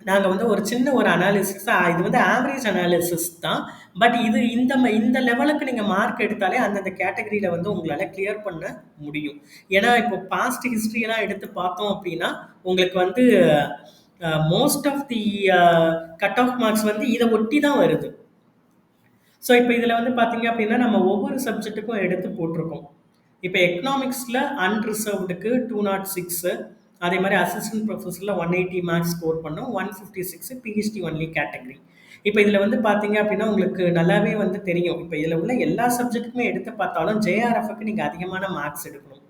நாங்கள் வந்து ஒரு சின்ன ஒரு அனாலிசிஸ், இது வந்து ஆவரேஜ் அனாலிசிஸ் தான். பட் இது இந்த லெவலுக்கு நீங்கள் மார்க் எடுத்தாலே அந்தந்த கேட்டகரியில் வந்து உங்களால் கிளியர் பண்ண முடியும். ஏன்னா இப்போ பாஸ்ட் ஹிஸ்ட்ரியெல்லாம் எடுத்து பார்த்தோம் அப்படின்னா உங்களுக்கு வந்து most of the cut off marks வந்து இதை ஒட்டி தான் வருது. ஸோ இப்போ இதில் வந்து பார்த்தீங்க அப்படின்னா நம்ம ஒவ்வொரு சப்ஜெக்ட்டுக்கும் எடுத்து போட்டிருக்கோம். இப்போ எக்கனாமிக்ஸில் அன்ரிசர்வ்டுக்கு 206, அதே மாதிரி அசிஸ்டன்ட் ப்ரொஃபஸரில் 180 மார்க்ஸ் ஸ்கோர் பண்ணோம், 156 பிஹெச்டி ஒன்லி கேட்டகரி. இப்போ இதில் வந்து பார்த்தீங்க அப்படின்னா உங்களுக்கு நல்லாவே வந்து தெரியும். இப்போ இதில் உள்ள எல்லா சப்ஜெக்ட்டுக்குமே எடுத்து பார்த்தாலும் ஜேஆர்எஃப்க்கு நீங்கள் அதிகமான மார்க்ஸ் எடுக்கணும்.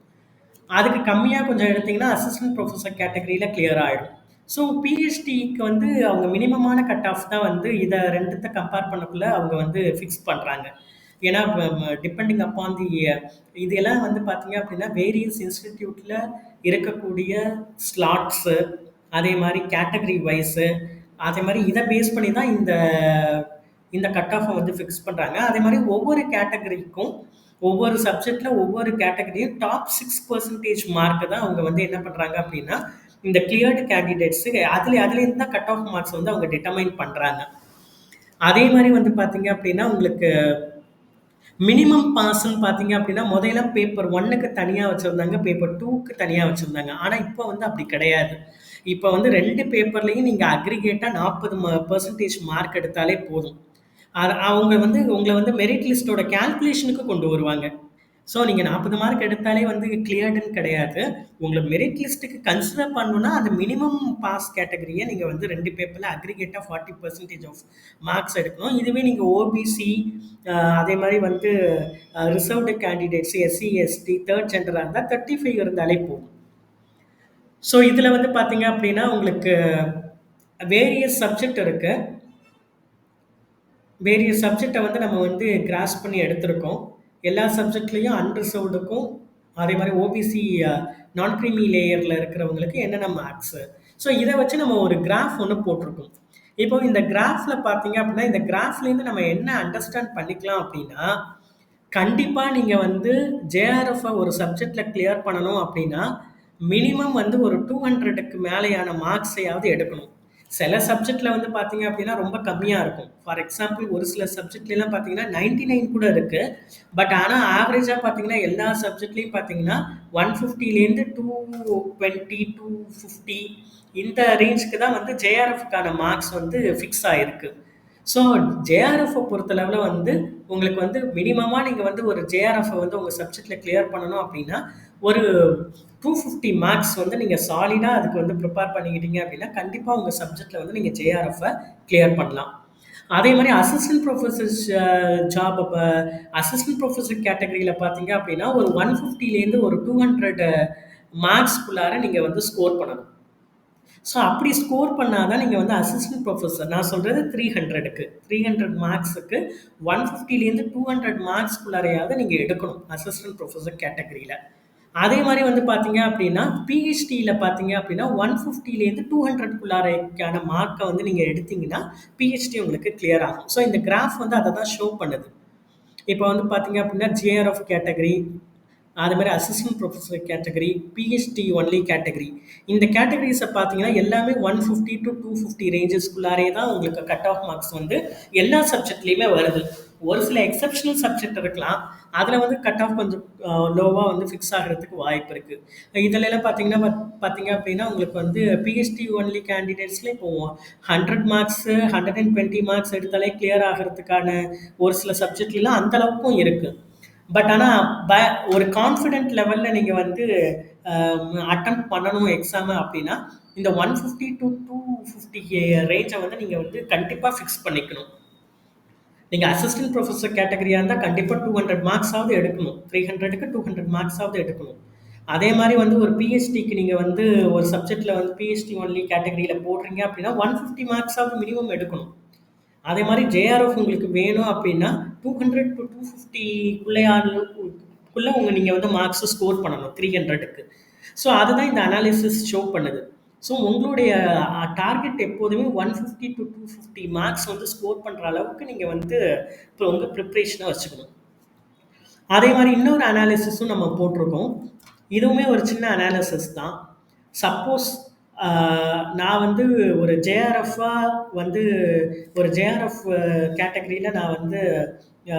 அதுக்கு கம்மியாக கொஞ்சம் எடுத்தீங்கன்னா அசிஸ்டன்ட் ப்ரொஃபஸர் கேட்டகரியில் கிளியர் ஆகிடும். ஸோ பிஹெச்டிக்கு வந்து அவங்க மினிமமான கட் ஆஃப் தான் வந்து இதை ரெண்டுத்தை கம்பேர் பண்ணக்குள்ள அவங்க வந்து ஃபிக்ஸ் பண்ணுறாங்க. ஏன்னா டிபெண்டிங் அப்பான் தி இதெல்லாம் வந்து பார்த்தீங்க அப்படின்னா வேரியஸ் இன்ஸ்டிடியூட்டில் இருக்கக்கூடிய ஸ்லாட்ஸு, அதே மாதிரி கேட்டகரி வைஸு, அதே மாதிரி இதை பேஸ் பண்ணி தான் இந்த கட் ஆஃபை வந்து ஃபிக்ஸ் பண்ணுறாங்க. அதே மாதிரி ஒவ்வொரு கேட்டகரிக்கும் ஒவ்வொரு சப்ஜெக்டில் ஒவ்வொரு கேட்டகரியும் டாப் 6% மார்க்கு தான் அவங்க வந்து என்ன பண்ணுறாங்க அப்படின்னா இந்த கிளியர்டு கேண்டிடேட்ஸு அதுலேருந்து தான் கட் ஆஃப் மார்க்ஸ் வந்து அவங்க டிட்டர்மைன் பண்ணுறாங்க. அதே மாதிரி வந்து பார்த்தீங்க அப்படின்னா உங்களுக்கு மினிமம் பாஸ்ன்னு பார்த்தீங்க அப்படின்னா முதல்லாம் பேப்பர் 1க்கு தனியாக வச்சுருந்தாங்க, பேப்பர் 2க்கு தனியாக வச்சுருந்தாங்க. ஆனால் இப்போ வந்து அப்படி கிடையாது. இப்போ வந்து 2 பேப்பர்லேயும் நீங்கள் அக்ரிகேட்டாக 40% மார்க் எடுத்தாலே போதும். அவங்க வந்து உங்களை வந்து மெரிட் லிஸ்ட்டோட கேல்குலேஷனுக்கு கொண்டு வருவாங்க. ஸோ நீங்கள் 40 மார்க் எடுத்தாலே வந்து கிளியர்டுன்னு கிடையாது. உங்களை மெரிட் லிஸ்ட்டுக்கு கன்சிடர் பண்ணணுன்னா அந்த மினிமம் பாஸ் கேட்டகரியை நீங்கள் வந்து 2 பேப்பரில் அக்ரிகேட்டாக 40% ஆஃப் மார்க்ஸ் எடுக்கணும். இதுவே நீங்கள் ஓபிசி, அதே மாதிரி வந்து reserved candidates, SC ST, third ஜெண்டராக இருந்தால் 35 இருந்தாலே போகும். ஸோ இதில் வந்து பார்த்தீங்க அப்படின்னா உங்களுக்கு வேரியஸ் சப்ஜெக்ட் இருக்குது. வேரியஸ் சப்ஜெக்டை வந்து நம்ம வந்து கிராஸ் பண்ணி எடுத்திருக்கோம். எல்லா சப்ஜெக்ட்லேயும் அன்ரிசர்வ்டுக்கும் அதே மாதிரி ஓபிசி நான் க்ரீமி லேயரில் இருக்கிறவங்களுக்கு என்னென்ன மார்க்ஸு. ஸோ இதை வச்சு நம்ம ஒரு கிராஃப் ஒன்று போட்டிருக்கோம். இப்போ இந்த கிராஃப்ல பார்த்தீங்க அப்படின்னா, இந்த கிராஃப்லேருந்து நம்ம என்ன அண்டர்ஸ்டாண்ட் பண்ணிக்கலாம் அப்படின்னா, கண்டிப்பா நீங்க வந்து ஜேஆர்எஃப்ப ஒரு சப்ஜெக்ட்ல கிளியர் பண்ணணும் அப்படின்னா, மினிமம் வந்து ஒரு 200க்கு மேலேயான மார்க்ஸையாவது எடுக்கணும். சில சப்ஜெக்ட்ல வந்து பார்த்தீங்க அப்படின்னா, ரொம்ப கம்மியா இருக்கும். ஃபார் எக்ஸாம்பிள் ஒரு சில சப்ஜெக்ட்லலாம் பார்த்தீங்கன்னா, 99 கூட இருக்கு. பட் ஆனா ஆவரேஜா பார்த்தீங்கன்னா, எல்லா சப்ஜெக்ட்லயும் பார்த்தீங்கன்னா, 150லேருந்து 220, 250 இந்த ரேஞ்சுக்கு தான் வந்து ஜேஆர்எஃப்க்கான மார்க்ஸ் வந்து ஃபிக்ஸ் ஆயிருக்கு. ஸோ ஜேஆர்எஃப்ப பொறுத்தளவுல வந்து உங்களுக்கு வந்து மினிமமா நீங்க வந்து ஒரு ஜேஆர்எஃப்ப வந்து உங்க சப்ஜெக்ட்ல கிளியர் பண்ணணும் அப்படின்னா, ஒரு 250 மார்க்ஸ் வந்து நீங்க சாலிடா அதுக்கு வந்து ப்ரிப்பேர் பண்ணிக்கிட்டீங்க அப்படின்னா, கண்டிப்பா உங்க சப்ஜெக்ட்ல வந்து நீங்க ஜேஆர்எஃப்ப கிளியர் பண்ணலாம். அதே மாரி assistant professor job assistant professor கேட்டகரியில பார்த்தீங்க அப்படின்னா, ஒரு 150லேருந்து ஒரு 200 மார்க்ஸ்க்குள்ளார நீங்க வந்து ஸ்கோர் பண்ணணும். ஸோ அப்படி ஸ்கோர் பண்ணா தான் நீங்க வந்து அசிஸ்டன்ட் புரொஃபசர் நான் சொல்றது 300க்கு 300 மார்க்ஸுக்கு 150லேருந்து 200 மார்க்ஸ்க்குள்ளாரையாவது நீங்க எடுக்கணும் அசிஸ்டன்ட் புரொஃபசர் கேட்டகரியில. அதே மாரி வந்து பார்த்தீங்க அப்படின்னா, பிஹெச்டியில பார்த்தீங்க அப்படின்னா 150லேருந்து 200க்குள்ளாரைக்கான மார்க்க வந்து நீங்க எடுத்தீங்கன்னா, பிஹெச்டி உங்களுக்கு கிளியர் ஆகும். ஸோ இந்த கிராஃப் வந்து அத தான் ஷோ பண்ணுது. இப்போ வந்து பார்த்தீங்க அப்படின்னா, ஜேஆர்எஃப் கேட்டகரி, அது மாதிரி assistant professor category, PhD only category. இந்த கேட்டகரிஸை பார்த்தீங்கன்னா எல்லாமே 150 டு 250 ரேஞ்சஸ்க்குள்ளாரே தான் உங்களுக்கு கட் ஆஃப் மார்க்ஸ் வந்து எல்லா சப்ஜெக்ட்லேயுமே வருது. ஒரு சில எக்ஸப்ஷனல் சப்ஜெக்ட் இருக்கலாம். அதில் வந்து கட் ஆஃப் கொஞ்சம் லோவாக வந்து ஃபிக்ஸ் ஆகிறதுக்கு வாய்ப்பு இருக்குது. இதிலெல்லாம் பார்த்தீங்க அப்படின்னா உங்களுக்கு வந்து பிஹெச்டி ஒன்லி கேண்டிடேட்ஸில் இப்போ 100 மார்க்ஸு 120 மார்க்ஸ் எடுத்தாலே கிளியர் ஆகிறதுக்கான ஒரு சில சப்ஜெக்ட்லாம் அந்த அளவுக்கும் இருக்குது. பட் ஆனா, ஒரு கான்ஃபிடென்ட் லெவல்ல நீங்க வந்து அட்டெம்ப்ட் பண்ணணும் எக்ஸாம அப்படின்னா, இந்த 150 டூ 250 ரேஞ்ச வந்து நீங்க வந்து கண்டிப்பா ஃபிக்ஸ் பண்ணிக்கணும். நீங்க அசிஸ்டன்ட் புரொஃபசர் கேட்டகரியா இருந்தா கண்டிப்பா 200 மார்க்ஸாவது எடுக்கணும். 300க்கு 200 மார்க்ஸாவது எடுக்கணும். அதே மாரி வந்து ஒரு பிஹெச்டிக்கு நீங்க வந்து ஒரு சப்ஜெக்ட்ல வந்து பிஹெச்டி ஒன்லி கேட்டகரியில போடுறீங்க அப்படின்னா, 150 மார்க்ஸாவது மினிமம் எடுக்கணும். அதே மாரி ஜேஆர்எஃப் உங்களுக்கு வேணும் அப்படின்னா, 200 டூ 250க்குள்ள நீங்க வந்து மார்க்ஸ் ஸ்கோர் பண்ணணும் 300க்கு. ஸோ அதுதான் இந்த அனாலிசிஸ் ஷோ பண்ணுது. ஸோ உங்களுடைய டார்கெட் எப்போதுமே 150 டூ 250 மார்க்ஸ் வந்து ஸ்கோர் பண்ற அளவுக்கு நீங்க வந்து இப்போ உங்க ப்ரிப்பரேஷனை வச்சுக்கணும். அதே மாரி இன்னொரு அனாலிசிஸும் நம்ம போட்டிருக்கோம். இதுவுமே ஒரு சின்ன அனாலிசிஸ் தான். சப்போஸ் நான் வந்து ஒரு ஜேஆர்எஃப்பா வந்து ஒரு ஜேஆர்எஃப் கேட்டகரியில நான் வந்து அ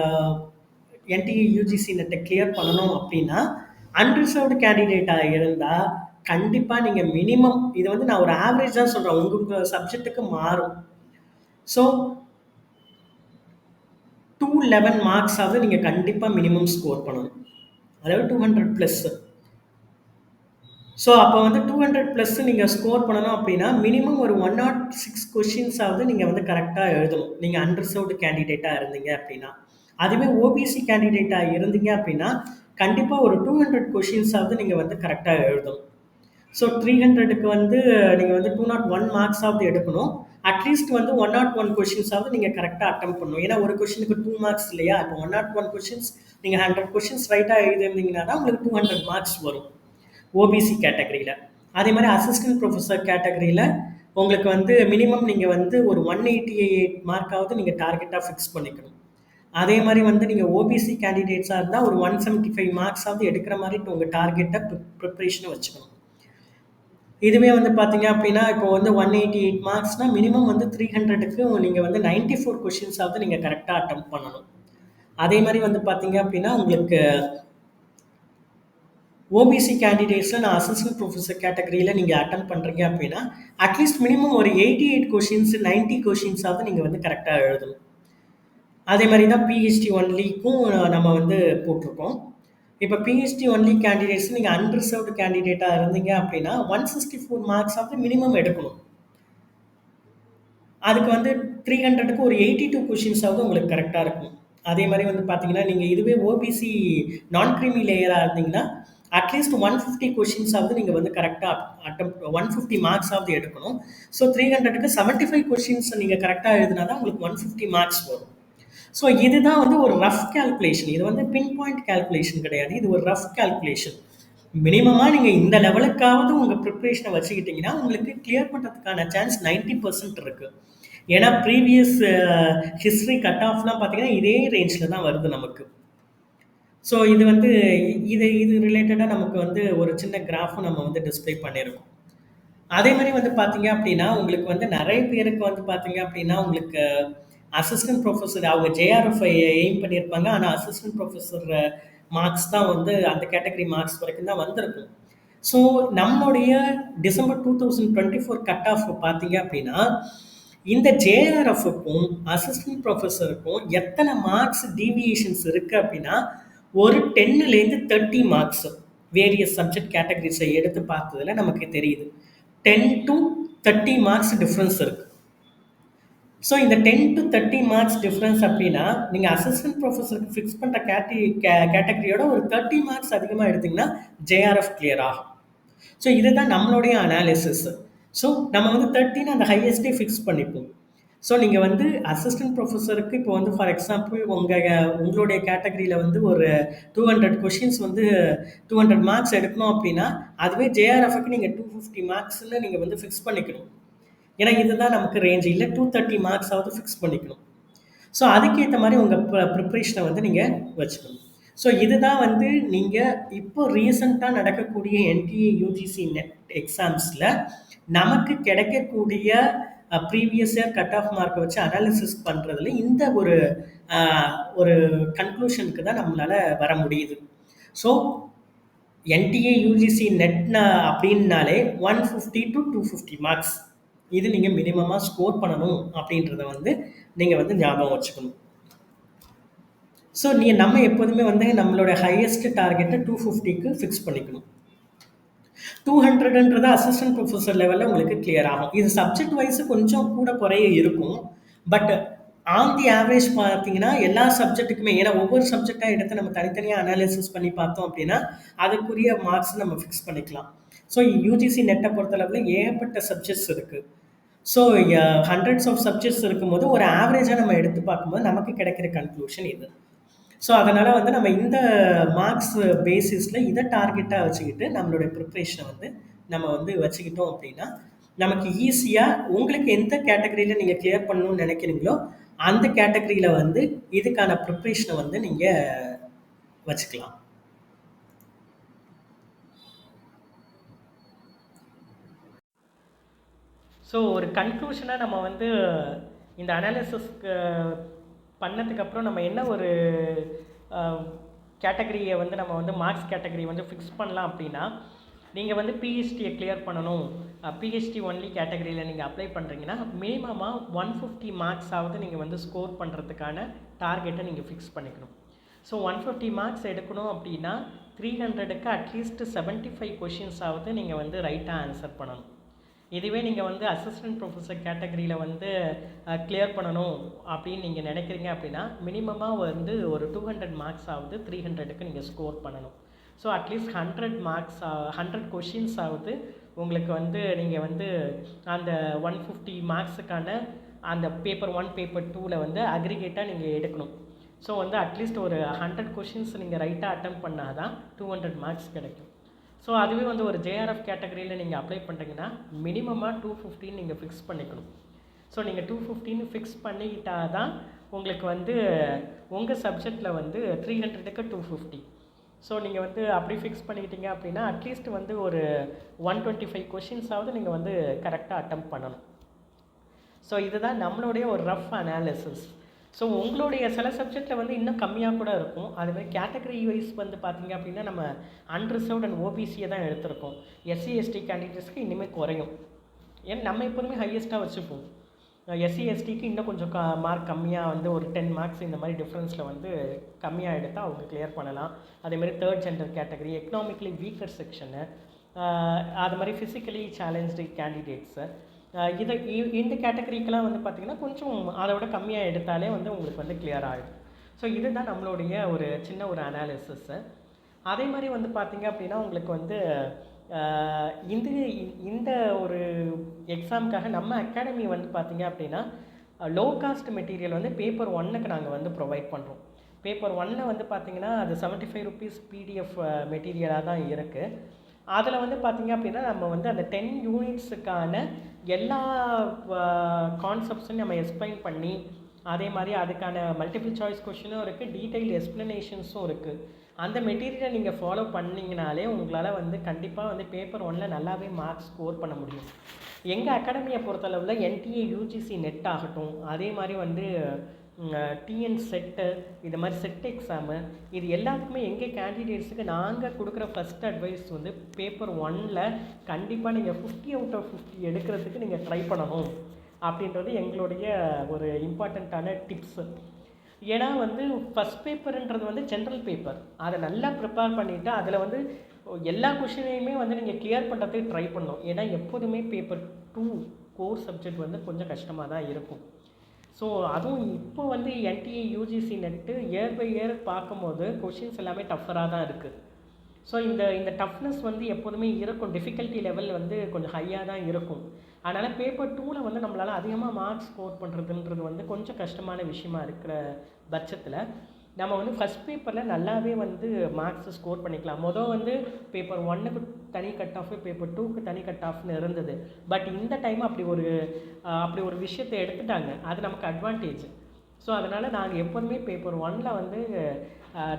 என்டிஏ யுஜிசி நெட்ட கிளியர் பண்ணணும் அப்படின்னா, அன்ரிசர்வ்டு கேண்டிடேட்டா இருந்தா, கண்டிப்பா நீங்க மினிமம் இது வந்து நான் ஒரு ஆவரேஜ் தான் சொல்றேன். உங்க சப்ஜெக்ட்டுக்கு மாறும். ஸோ 211 மார்க்ஸாவது நீங்க கண்டிப்பா மினிமம் ஸ்கோர் பண்ணணும். அதாவது 200 பிளஸ். ஸோ அப்போ வந்து 200 பிளஸ் நீங்க ஸ்கோர் பண்ணணும் அப்படின்னா, மினிமம் ஒரு 106 கொஸ்டின்ஸாவது நீங்க வந்து கரெக்ட்டா எழுதணும். நீங்க அன்ரிசர்வ்டு கேண்டிடேட்டா இருந்தீங்க அப்படின்னா. அதுவே ஓபிசி கேண்டிடேட்டா இருந்தீங்க அப்படின்னா, கண்டிப்பா ஒரு 200 கொஸ்டின்ஸாவது நீங்க வந்து கரெக்ட்டா எழுதணும். ஸோ 300க்கு வந்து நீங்க வந்து 201 மார்க்ஸாவது எடுக்கணும். அட்லீஸ்ட் வந்து 101 கொஸ்டின்ஸாவது நீங்க கரெக்ட்டா அட்டெம்ப்ட் பண்ணணும். ஏன்னா ஒரு கொஸ்டினுக்கு 2 மார்க்ஸ் இல்லையா? இப்போ 101 கொஸ்டின்ஸ் நீங்க 100 கொஸ்டின்ஸ் ரைட்டா எழுதியிருந்தீங்கன்னா தான் உங்களுக்கு 200 மார்க்ஸ் வரும். ஓபிசி கேட்டகரியில. அதே மாரி அசிஸ்டன்ட் புரொஃபசர் கேட்டகரியில உங்களுக்கு வந்து மினிமம் நீங்க வந்து ஒரு 188 மார்க்காவது நீங்க டார்கெட்டா ஃபிக்ஸ் பண்ணிக்கணும். அதே மாரி வந்து நீங்க ஓபிசி கேண்டிடேட்ஸா இருந்தா ஒரு 175 மார்க்ஸாவது எடுக்கிற மாரி உங்க டார்கெட்ட ப்ரிப்பரேஷன வச்சுக்கணும். இதுவே வந்து பார்த்தீங்க அப்படின்னா, இப்போ வந்து 188 மார்க்ஸ்னா மினிமம் வந்து 300க்கு நீங்க வந்து 94 கொஸ்டின்ஸாவது நீங்க கரெக்ட்டா அட்டெம்ப்ட் பண்ணணும். அதே மாரி வந்து பார்த்தீங்க அப்படின்னா, உங்களுக்கு ஓபிசி கேண்டிடேட்ஸ்ல நான் அசிஸ்டன்ட் ப்ரொஃபசர் கேட்டகரியில நீங்க அட்டெம்ப்ட் பண்றீங்க அப்படின்னா, அட்லீஸ்ட் மினிமம் ஒரு 88 கொஸ்டின்ஸ், 90 கொஸ்டின்ஸாவது நீங்க வந்து கரெக்ட்டா எழுதணும். அதே மாரி தான் பிஹெச்டி ஒன்லிக்கும் நம்ம வந்து போட்டிருக்கோம். இப்ப பிஹெச்டி ஒன்லி கேண்டிடேட்ஸ் நீங்க அன்ரிசர்வ்டு கேண்டிடேட்டா இருந்தீங்க அப்படின்னா, 164 மார்க்ஸாவது மினிமம் எடுக்கணும். அதுக்கு வந்து 300க்கு ஒரு 82 கொஸ்டின்ஸாவது உங்களுக்கு கரெக்ட்டா இருக்கும். அதே மாரி வந்து பார்த்தீங்கன்னா, நீங்க இதுவே ஓபிசி நான் கிரீமி லேயரா இருந்தீங்கன்னா, அட்லீஸ்ட் 150 கொஸ்டின்ஸாவது நீங்க வந்து கரெக்ட்டா 150 மார்க்ஸாவது எடுக்கணும். ஸோ 300க்கு 75 கொஸ்டின்ஸ் நீங்க கரெக்ட்டா எழுதினா தான் உங்களுக்கு 150 மார்க்ஸ் வரும். ஸோ இதுதான் வந்து ஒரு ரஃப் கால்குலேஷன். இது வந்து பின் பாயிண்ட் கால்குலேஷன் கிடையாது. இது ஒரு ரஃப் கால்குலேஷன். மினிமமா நீங்க இந்த லெவலுக்காவது உங்க ப்ரிப்பரேஷன வச்சுக்கிட்டீங்கன்னா, உங்களுக்கு கிளியர் பண்றதுக்கான சான்ஸ் 90% இருக்கு. ஏன்னா ப்ரீவியஸ் ஹிஸ்ட்ரி கட் ஆஃப்லாம் பார்த்தீங்கன்னா இதே ரேஞ்சில் தான் வருது நமக்கு. ஸோ இது வந்து இது ரிலேட்டடாக நமக்கு வந்து ஒரு சின்ன கிராஃபும் நம்ம வந்து டிஸ்ப்ளே பண்ணியிருக்கோம். அதே மாதிரி வந்து பார்த்தீங்க அப்படின்னா உங்களுக்கு வந்து நிறைய பேருக்கு வந்து பார்த்தீங்க அப்படின்னா உங்களுக்கு அசிஸ்டன்ட் ப்ரொஃபஸர் அவங்க ஜேஆர்எஃப் எய்ம் பண்ணியிருப்பாங்க. ஆனால் அசிஸ்டன்ட் ப்ரொஃபஸர் மார்க்ஸ் தான் வந்து அந்த கேட்டகரி மார்க்ஸ் வரைக்கும் தான் வந்திருக்கும். ஸோ நம்மளுடைய டிசம்பர் 2024 கட் ஆஃப் பார்த்தீங்க அப்படின்னா இந்த ஜேஆர்எஃப்க்கும் அசிஸ்டன்ட் ப்ரொஃபஸருக்கும் எத்தனை மார்க்ஸ் டீவியேஷன்ஸ் இருக்குது அப்படின்னா ஒரு 10லேருந்து 30 மார்க்ஸ் வேரியஸ் சப்ஜெக்ட் கேட்டகரிஸை எடுத்து பார்த்ததுல நமக்கு தெரியுது. 10 to 30 மார்க்ஸ் டிஃப்ரென்ஸ் இருக்கு. ஸோ இந்த 10 to 30 மார்க்ஸ் டிஃப்ரென்ஸ் அப்படின்னா நீங்கள் அசிஸ்டன்ட் ப்ரொஃபஸருக்கு ஃபிக்ஸ் பண்ணுற கேட்டகரியோட ஒரு 30 மார்க்ஸ் அதிகமாக எடுத்திங்கன்னா ஜேஆர்எஃப் கிளியர் ஆகும். ஸோ இதுதான் நம்மளுடைய அனாலிசிஸ். ஸோ நம்ம வந்து 30 அந்த ஹையஸ்டே ஃபிக்ஸ் பண்ணிப்போம். ஸோ நீங்கள் வந்து அசிஸ்டன்ட் ப்ரொஃபஸருக்கு இப்போ வந்து ஃபார் எக்ஸாம்பிள் உங்களுடைய கேட்டகரியில் வந்து ஒரு 200 கொஷின்ஸ் வந்து 200 மார்க்ஸ் எடுக்கணும் அப்படின்னா அதுவே ஜேஆர்எஃப்க்கு நீங்கள் 250 மார்க்ஸ்ன்னு நீங்கள் வந்து ஃபிக்ஸ் பண்ணிக்கணும். ஏன்னா இதுதான் நமக்கு ரேஞ்ச், இல்லை 230 மார்க்ஸாவது ஃபிக்ஸ் பண்ணிக்கணும். ஸோ அதுக்கேற்ற மாதிரி உங்கள் ப்ரிப்ரேஷனை வந்து நீங்கள் வச்சுக்கணும். ஸோ இதுதான் வந்து நீங்கள் இப்போ ரீசண்டாக நடக்கக்கூடிய என்டிஏ யூஜிசி நெட் எக்ஸாம்ஸில் நமக்கு கிடைக்கக்கூடிய ப்ரீவியஸ் இயர் கட் ஆஃப் மார்க்கை வச்சு அனாலிசிஸ் பண்ணுறதுல இந்த ஒரு கன்க்ளூஷனுக்கு தான் நம்மளால் வர முடியுது. ஸோ என்டிஏ யூஜிசி நெட்னா அப்படின்னாலே 150 to 250 மார்க்ஸ் இது நீங்கள் மினிமமாக ஸ்கோர் பண்ணணும் அப்படின்றத வந்து நீங்கள் வந்து ஞாபகம் வச்சுக்கணும். ஸோ நம்ம எப்போதுமே வந்து நம்மளோட ஹையஸ்ட் டார்கெட்டை 250க்கு ஃபிக்ஸ் பண்ணிக்கணும். 200ன்றது அசிஸ்டன்ட் ப்ரொஃபஸர் லெவலில் உங்களுக்கு கிளியர் ஆகும். இது சப்ஜெக்ட் வைஸ் கொஞ்சம் கூட குறைய இருக்கும். பட் ஆன் தி ஆவரேஜ் பார்த்தீங்கன்னா எல்லா சப்ஜெக்ட்டுக்குமே, ஏன்னா ஒவ்வொரு சப்ஜெக்டாக எடுத்து நம்ம தனித்தனியாக அனாலிசிஸ் பண்ணி பார்த்தோம் அப்படின்னா அதுக்குரிய மார்க்ஸ் நம்ம ஃபிக்ஸ் பண்ணிக்கலாம். ஸோ யூஜிசி நெட்டை பொறுத்தளவில் ஏகப்பட்ட சப்ஜெக்ட்ஸ் இருக்குது. ஸோ ஹண்ட்ரட்ஸ் ஆஃப் சப்ஜெக்ட்ஸ் இருக்கும்போது ஒரு ஆவரேஜாக நம்ம எடுத்து பார்க்கும்போது நமக்கு கிடைக்கிற கன்க்ளூஷன் இது. ஸோ அதனால் வந்து நம்ம இந்த மார்க்ஸ் பேசிஸில் இதை டார்கெட்டாக வச்சுக்கிட்டு நம்மளுடைய ப்ரிப்ரேஷனை வந்து நம்ம வந்து வச்சுக்கிட்டோம் அப்படின்னா நமக்கு ஈஸியாக உங்களுக்கு எந்த கேட்டகரியில் நீங்கள் கிளியர் பண்ணணும்னு நினைக்கிறீங்களோ அந்த கேட்டகரியில் வந்து இதுக்கான ப்ரிப்ரேஷனை வந்து நீங்கள் வச்சுக்கலாம். ஸோ ஒரு கன்க்ளூஷனாக நம்ம வந்து இந்த அனாலிசிஸ்க்கு பண்ணதுக்கப்புறம் நம்ம என்ன ஒரு கேட்டகரியை வந்து நம்ம வந்து மார்க்ஸ் கேட்டகரி வந்து ஃபிக்ஸ் பண்ணலாம் அப்படின்னா, நீங்கள் வந்து பிஹெச்டியை கிளியர் பண்ணணும், பிஹெச்டி ஒன்லி கேட்டகரியில் நீங்கள் அப்ளை பண்ணுறீங்கன்னா மினிமமாக 150 மார்க்ஸாவது நீங்கள் வந்து ஸ்கோர் பண்ணுறதுக்கான டார்கெட்டை நீங்கள் ஃபிக்ஸ் பண்ணிக்கணும். ஸோ 150 மார்க்ஸ் எடுக்கணும் அப்படின்னா 300க்கு அட்லீஸ்ட் 75 கொஷின்ஸாவது நீங்கள் வந்து ரைட்டாக ஆன்சர் பண்ணணும். இதுவே நீங்கள் வந்து அசிஸ்டன்ட் ப்ரொஃபஸர் கேட்டகரியில் வந்து கிளியர் பண்ணணும் அப்படின்னு நீங்கள் நினைக்கிறீங்க அப்படின்னா மினிமமாக வந்து ஒரு 200 மார்க்ஸ் ஆகுது 300க்கு நீங்கள் ஸ்கோர் பண்ணணும். ஸோ அட்லீஸ்ட் 100 மார்க்ஸ் 100 கொஷின்ஸ் ஆகுது உங்களுக்கு வந்து நீங்கள் வந்து அந்த 150 மார்க்ஸுக்கான அந்த பேப்பர் 1 பேப்பர் 2ல் வந்து அக்ரிகேட்டாக நீங்கள் எடுக்கணும். ஸோ வந்து அட்லீஸ்ட் ஒரு 100 கொஷின்ஸ் நீங்கள் ரைட்டாக அட்டெம்ப்ட் பண்ணால் தான் 200 மார்க்ஸ் கிடைக்கும். ஸோ அதுவே வந்து ஒரு ஜேஆர்எஃப் கேட்டகரியில் நீங்கள் அப்ளை பண்ணுறீங்கன்னா மினிமமாக 250 நீங்கள் ஃபிக்ஸ் பண்ணிக்கணும். ஸோ நீங்கள் 250 ஃபிக்ஸ் பண்ணிக்கிட்டால் தான் உங்களுக்கு வந்து உங்கள் சப்ஜெக்டில் வந்து 300க்கு 250. ஸோ நீங்கள் வந்து அப்படி ஃபிக்ஸ் பண்ணிக்கிட்டீங்க அப்படின்னா அட்லீஸ்ட் வந்து ஒரு 125 கொஷின்ஸாவது நீங்கள் வந்து கரெக்டாக அட்டெம்ப்ட் பண்ணணும். ஸோ இதுதான் நம்மளுடைய ஒரு ரஃப் அனாலிசிஸ். ஸோ உங்களுடைய சில சப்ஜெக்டில் வந்து இன்னும் கம்மியாக கூட இருக்கும். அதுமாதிரி கேட்டகரி வைஸ் வந்து பார்த்திங்க அப்படின்னா நம்ம அன்ரிசர்வ்ட் அண்ட் ஓபிசியை தான் எடுத்திருக்கோம். எஸ்சி எஸ்டி கேண்டிடேட்ஸ்க்கு இனிமேல் குறையும். ஏன்னா நம்ம எப்போதுமே ஹையஸ்ட்டாக வச்சுப்போம். எஸ்சி எஸ்டிக்கு இன்னும் கொஞ்சம் மார்க் கம்மியாக வந்து ஒரு 10 மார்க்ஸ் இந்த மாதிரி டிஃப்ரென்ஸில் வந்து கம்மியாக எடுத்தால் அவங்க கிளியர் பண்ணலாம். அதேமாதிரி third gender category, economically weaker section, அது மாதிரி ஃபிசிக்கலி சேலஞ்சு கேண்டிடேட்ஸு, இந்த கேட்டகரிக்கெலாம் வந்து பார்த்திங்கன்னா கொஞ்சம் அதை விட கம்மியாக எடுத்தாலே வந்து உங்களுக்கு வந்து கிளியர் ஆகிடும். ஸோ இதுதான் நம்மளுடைய ஒரு சின்ன ஒரு அனாலிசிஸ்ஸு. அதே மாதிரி வந்து பார்த்திங்க அப்படின்னா உங்களுக்கு வந்து இந்த ஒரு எக்ஸாமுக்காக நம்ம அகாடமி வந்து பார்த்திங்க அப்படின்னா லோ காஸ்ட் மெட்டீரியல் வந்து பேப்பர் 1க்கு நாங்கள் வந்து ப்ரொவைட் பண்ணுறோம். பேப்பர் 1 வந்து பார்த்திங்கன்னா அது 75 ருபீஸ் பிடிஎஃப் மெட்டீரியலாக தான் இருக்குது. அதில் வந்து பார்த்திங்க அப்படின்னா நம்ம வந்து அந்த 10 யூனிட்ஸுக்கான எல்லா கான்செப்ட்ஸும் நம்ம எக்ஸ்பிளைன் பண்ணி, அதே மாதிரி அதுக்கான மல்டிபிள் சாய்ஸ் கொஷினும் இருக்குது, டீட்டெயில் எக்ஸ்ப்ளனேஷன்ஸும் இருக்குது. அந்த மெட்டீரியலை நீங்கள் ஃபாலோ பண்ணிங்கனாலே உங்களால் வந்து கண்டிப்பாக வந்து பேப்பர் 1ல் நல்லாவே மார்க்ஸ் ஸ்கோர் பண்ண முடியும். எங்கள் அகாடமியை பொறுத்தளவில் என்டிஏ யூஜிசி நெட் ஆகட்டும், அதே மாதிரி வந்து டிஎன் செட்டு, இது மாதிரி செட் எக்ஸாமு, இது எல்லாத்துக்குமே எங்கள் கேண்டிடேட்ஸுக்கு நாங்கள் கொடுக்குற ஃபஸ்ட் அட்வைஸ் வந்து பேப்பர் 1ல் கண்டிப்பாக நீங்கள் 50 அவுட் ஆஃப் 50 எடுக்கிறதுக்கு நீங்கள் ட்ரை பண்ணணும் அப்படின்றது எங்களுடைய ஒரு இம்பார்ட்டண்ட்டான டிப்ஸு. ஏன்னா வந்து ஃபஸ்ட் பேப்பர்ன்றது வந்து ஜென்ரல் பேப்பர், அதை நல்லா ப்ரிப்பேர் பண்ணிவிட்டு அதில் வந்து எல்லா கொஷினையுமே வந்து நீங்கள் கிளியர் பண்ணுறதுக்கு ட்ரை பண்ணணும். ஏன்னா எப்போதுமே பேப்பர் 2 கோர் சப்ஜெக்ட் வந்து கொஞ்சம் கஷ்டமாக தான் இருக்கும். ஸோ அதுவும் இப்போ வந்து NTA UGC NET year by year பார்க்கும்போது கொஷின்ஸ் எல்லாமே டஃப்பராக தான் இருக்குது. ஸோ இந்த டஃப்னஸ் வந்து எப்போதுமே இருக்கும், டிஃபிகல்ட்டி லெவல் வந்து கொஞ்சம் ஹையாக தான் இருக்கும். அதனால் பேப்பர் 2ல் வந்து நம்மளால் அதிகமாக மார்க்ஸ் ஸ்கோர் பண்ணுறதுன்றது வந்து கொஞ்சம் கஷ்டமான விஷயமா இருக்கிற பட்சத்தில் நம்ம வந்து ஃபஸ்ட் பேப்பரில் நல்லாவே வந்து மார்க்ஸை ஸ்கோர் பண்ணிக்கலாம். வந்து பேப்பர் 1க்கு தனி கட் ஆஃப், பேப்பர் 2க்கு தனி கட் ஆஃப்னு இருந்தது. பட் இந்த டைம் அப்படி ஒரு விஷயத்தை எடுத்துட்டாங்க, அது நமக்கு அட்வான்டேஜ். ஸோ அதனால் நாங்கள் எப்போதுமே பேப்பர் 1ல் வந்து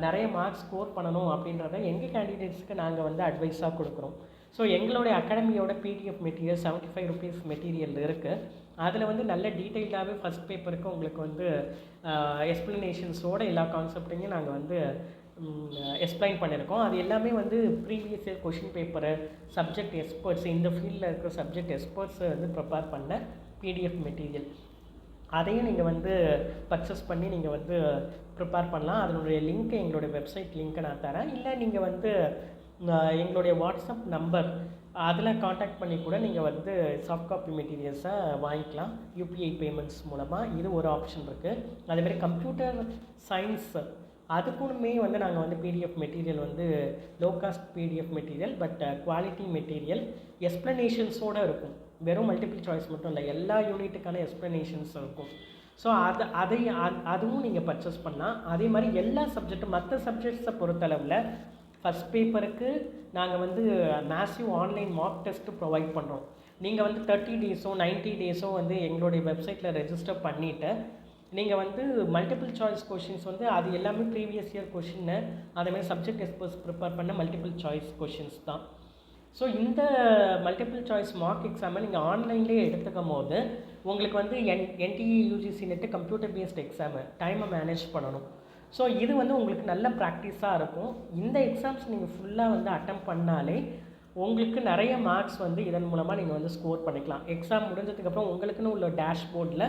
நிறைய மார்க்ஸ் ஸ்கோர் பண்ணணும் அப்படின்றத எங்கள் கேண்டிடேட்ஸ்க்கு நாங்கள் வந்து அட்வைஸாக கொடுக்குறோம். ஸோ எங்களுடைய அகாடமியோட பிடிஎஃப் மெட்டீரியல் 75 ருபீஸ் மெட்டீரியல் இருக்குது. அதில் வந்து நல்ல டீட்டெயில்டாகவே ஃபஸ்ட் பேப்பருக்கு உங்களுக்கு வந்து எக்ஸ்ப்ளனேஷன்ஸோட எல்லா கான்செப்டையும் நாங்கள் வந்து எக்ஸ்பிளைன் பண்ணியிருக்கோம். அது எல்லாமே வந்து previous year question paper, subject experts, இந்த ஃபீல்டில் இருக்கிற சப்ஜெக்ட் எக்ஸ்பர்ட்ஸை வந்து ப்ரிப்பேர் பண்ண பிடிஎஃப் மெட்டீரியல். அதையும் நீங்கள் வந்து பர்ச்சேஸ் பண்ணி நீங்கள் வந்து ப்ரிப்பேர் பண்ணலாம். அதனுடைய லிங்க்கை, எங்களுடைய வெப்சைட் லிங்க்கை நான் தரேன். இல்லை நீங்கள் வந்து எங்களுடைய வாட்ஸ்அப் நம்பர் அதில் காண்டாக்ட் பண்ணி கூட நீங்கள் வந்து சாஃப்ட் காப்பி மெட்டீரியல்ஸை வாங்கிக்கலாம் யூபிஐ பேமெண்ட்ஸ் மூலமாக. இது ஒரு ஆப்ஷன் இருக்குது. அதேமாதிரி கம்ப்யூட்டர் சயின்ஸ் அதுக்குமே வந்து நாங்கள் வந்து பிடிஎஃப் மெட்டீரியல் வந்து low cost PDF material, but quality material, எக்ஸ்ப்ளனேஷன்ஸோடு இருக்கும். வெறும் மல்டிபிள் சாய்ஸ் மட்டும் இல்லை, எல்லா யூனிட்டுக்கான எக்ஸ்ப்ளனேஷன்ஸ் இருக்கும். ஸோ அதுவும் நீங்கள் பர்ச்சேஸ் பண்ணலாம். அதே மாதிரி எல்லா சப்ஜெக்ட்டும் மற்ற சப்ஜெக்ட்ஸை பொறுத்தளவில் ஃபஸ்ட் பேப்பருக்கு நாங்கள் வந்து massive online mark test provide பண்ணுறோம். நீங்கள் வந்து 30 டேஸோ 90 டேஸோ வந்து எங்களுடைய வெப்சைட்டில் ரெஜிஸ்டர் பண்ணிவிட்டு நீங்கள் வந்து மல்டிபிள் சாய்ஸ் கொஷின்ஸ் வந்து அது எல்லாமே ப்ரீவியஸ் இயர் கொஷின்னு, அதேமாதிரி சப்ஜெக்ட் எக்ஸ்பர்ட்ஸ் ப்ரிப்பேர் பண்ண மல்டிபிள் சாய்ஸ் கொஷின்ஸ் தான். ஸோ இந்த மல்டிபிள் சாய்ஸ் மார்க் எக்ஸாமை நீங்கள் ஆன்லைன்லேயே எடுத்துக்கும் போது உங்களுக்கு வந்து NTA UGC net computer based exam டைமை மேனேஜ் பண்ணணும். ஸோ இது வந்து உங்களுக்கு நல்ல ப்ராக்டிஸாக இருக்கும். இந்த எக்ஸாம்ஸ் நீங்கள் ஃபுல்லாக வந்து அட்டெம்ப்ட் பண்ணாலே உங்களுக்கு நிறைய மார்க்ஸ் வந்து இதன் மூலமாக நீங்கள் வந்து ஸ்கோர் பண்ணிக்கலாம். எக்ஸாம் முடிஞ்சதுக்கப்புறம் உங்களுக்குன்னு உள்ள டேஷ்போர்டில்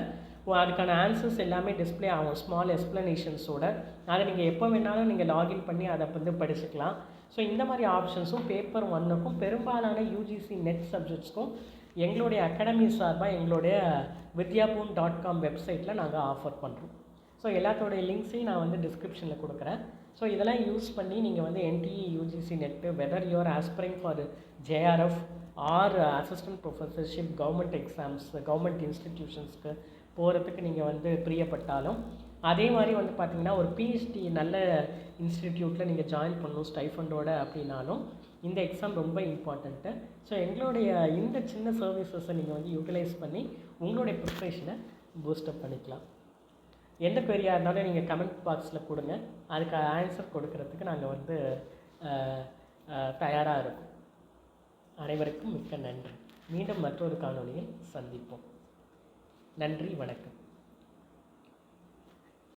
அதுக்கான ஆன்சர்ஸ் எல்லாமே டிஸ்பிளே ஆகும் ஸ்மால் எக்ஸ்ப்ளனேஷன்ஸோட. அதை நீங்கள் எப்போ வேணாலும் நீங்கள் லாகின் பண்ணி அதை வந்து படிச்சுக்கலாம். ஸோ இந்த மாதிரி ஆப்ஷன்ஸும் பேப்பர் 1க்கும் பெரும்பாலான யூஜிசி நெட் சப்ஜெக்ட்ஸ்க்கும் எங்களுடைய அகாடமி சார்பாக எங்களுடைய vidyabhoon.com வெப்சைட்டில் நாங்கள் ஆஃபர் பண்ணுறோம். ஸோ எல்லாத்தோடைய லிங்க்ஸையும் நான் வந்து டிஸ்கிரிப்ஷனில் கொடுக்குறேன். ஸோ இதெல்லாம் யூஸ் பண்ணி நீங்கள் வந்து NTA UGC NET whether you're aspiring for JRF or assistant professorship, government exams, government இன்ஸ்டிடியூஷன்ஸ்க்கு போகிறதுக்கு நீங்கள் வந்து பிரியப்பட்டாலும், அதே மாதிரி வந்து பார்த்திங்கன்னா ஒரு பிஹெச்டி நல்ல இன்ஸ்டிடியூட்டில் நீங்கள் ஜாயின் பண்ணணும் ஸ்டைஃபண்டோட அப்படின்னாலும் இந்த எக்ஸாம் ரொம்ப இம்பார்ட்டண்ட்டு. ஸோ எங்களுடைய இந்த சின்ன சர்வீசஸை நீங்கள் வந்து யூட்டிலைஸ் பண்ணி உங்களுடைய ப்ரிப்ரேஷனை பூஸ்டப் பண்ணிக்கலாம். எந்த குவரியாக இருந்தாலும் நீங்கள் கமெண்ட் பாக்ஸில் கொடுங்க, அதுக்கு ஆன்சர் கொடுக்கறதுக்கு நாங்கள் வந்து தயாராக இருக்கோம். அனைவருக்கும் மிக்க நன்றி. மீண்டும் மற்றொரு காணொளியில் சந்திப்போம். நன்றி, வணக்கம்.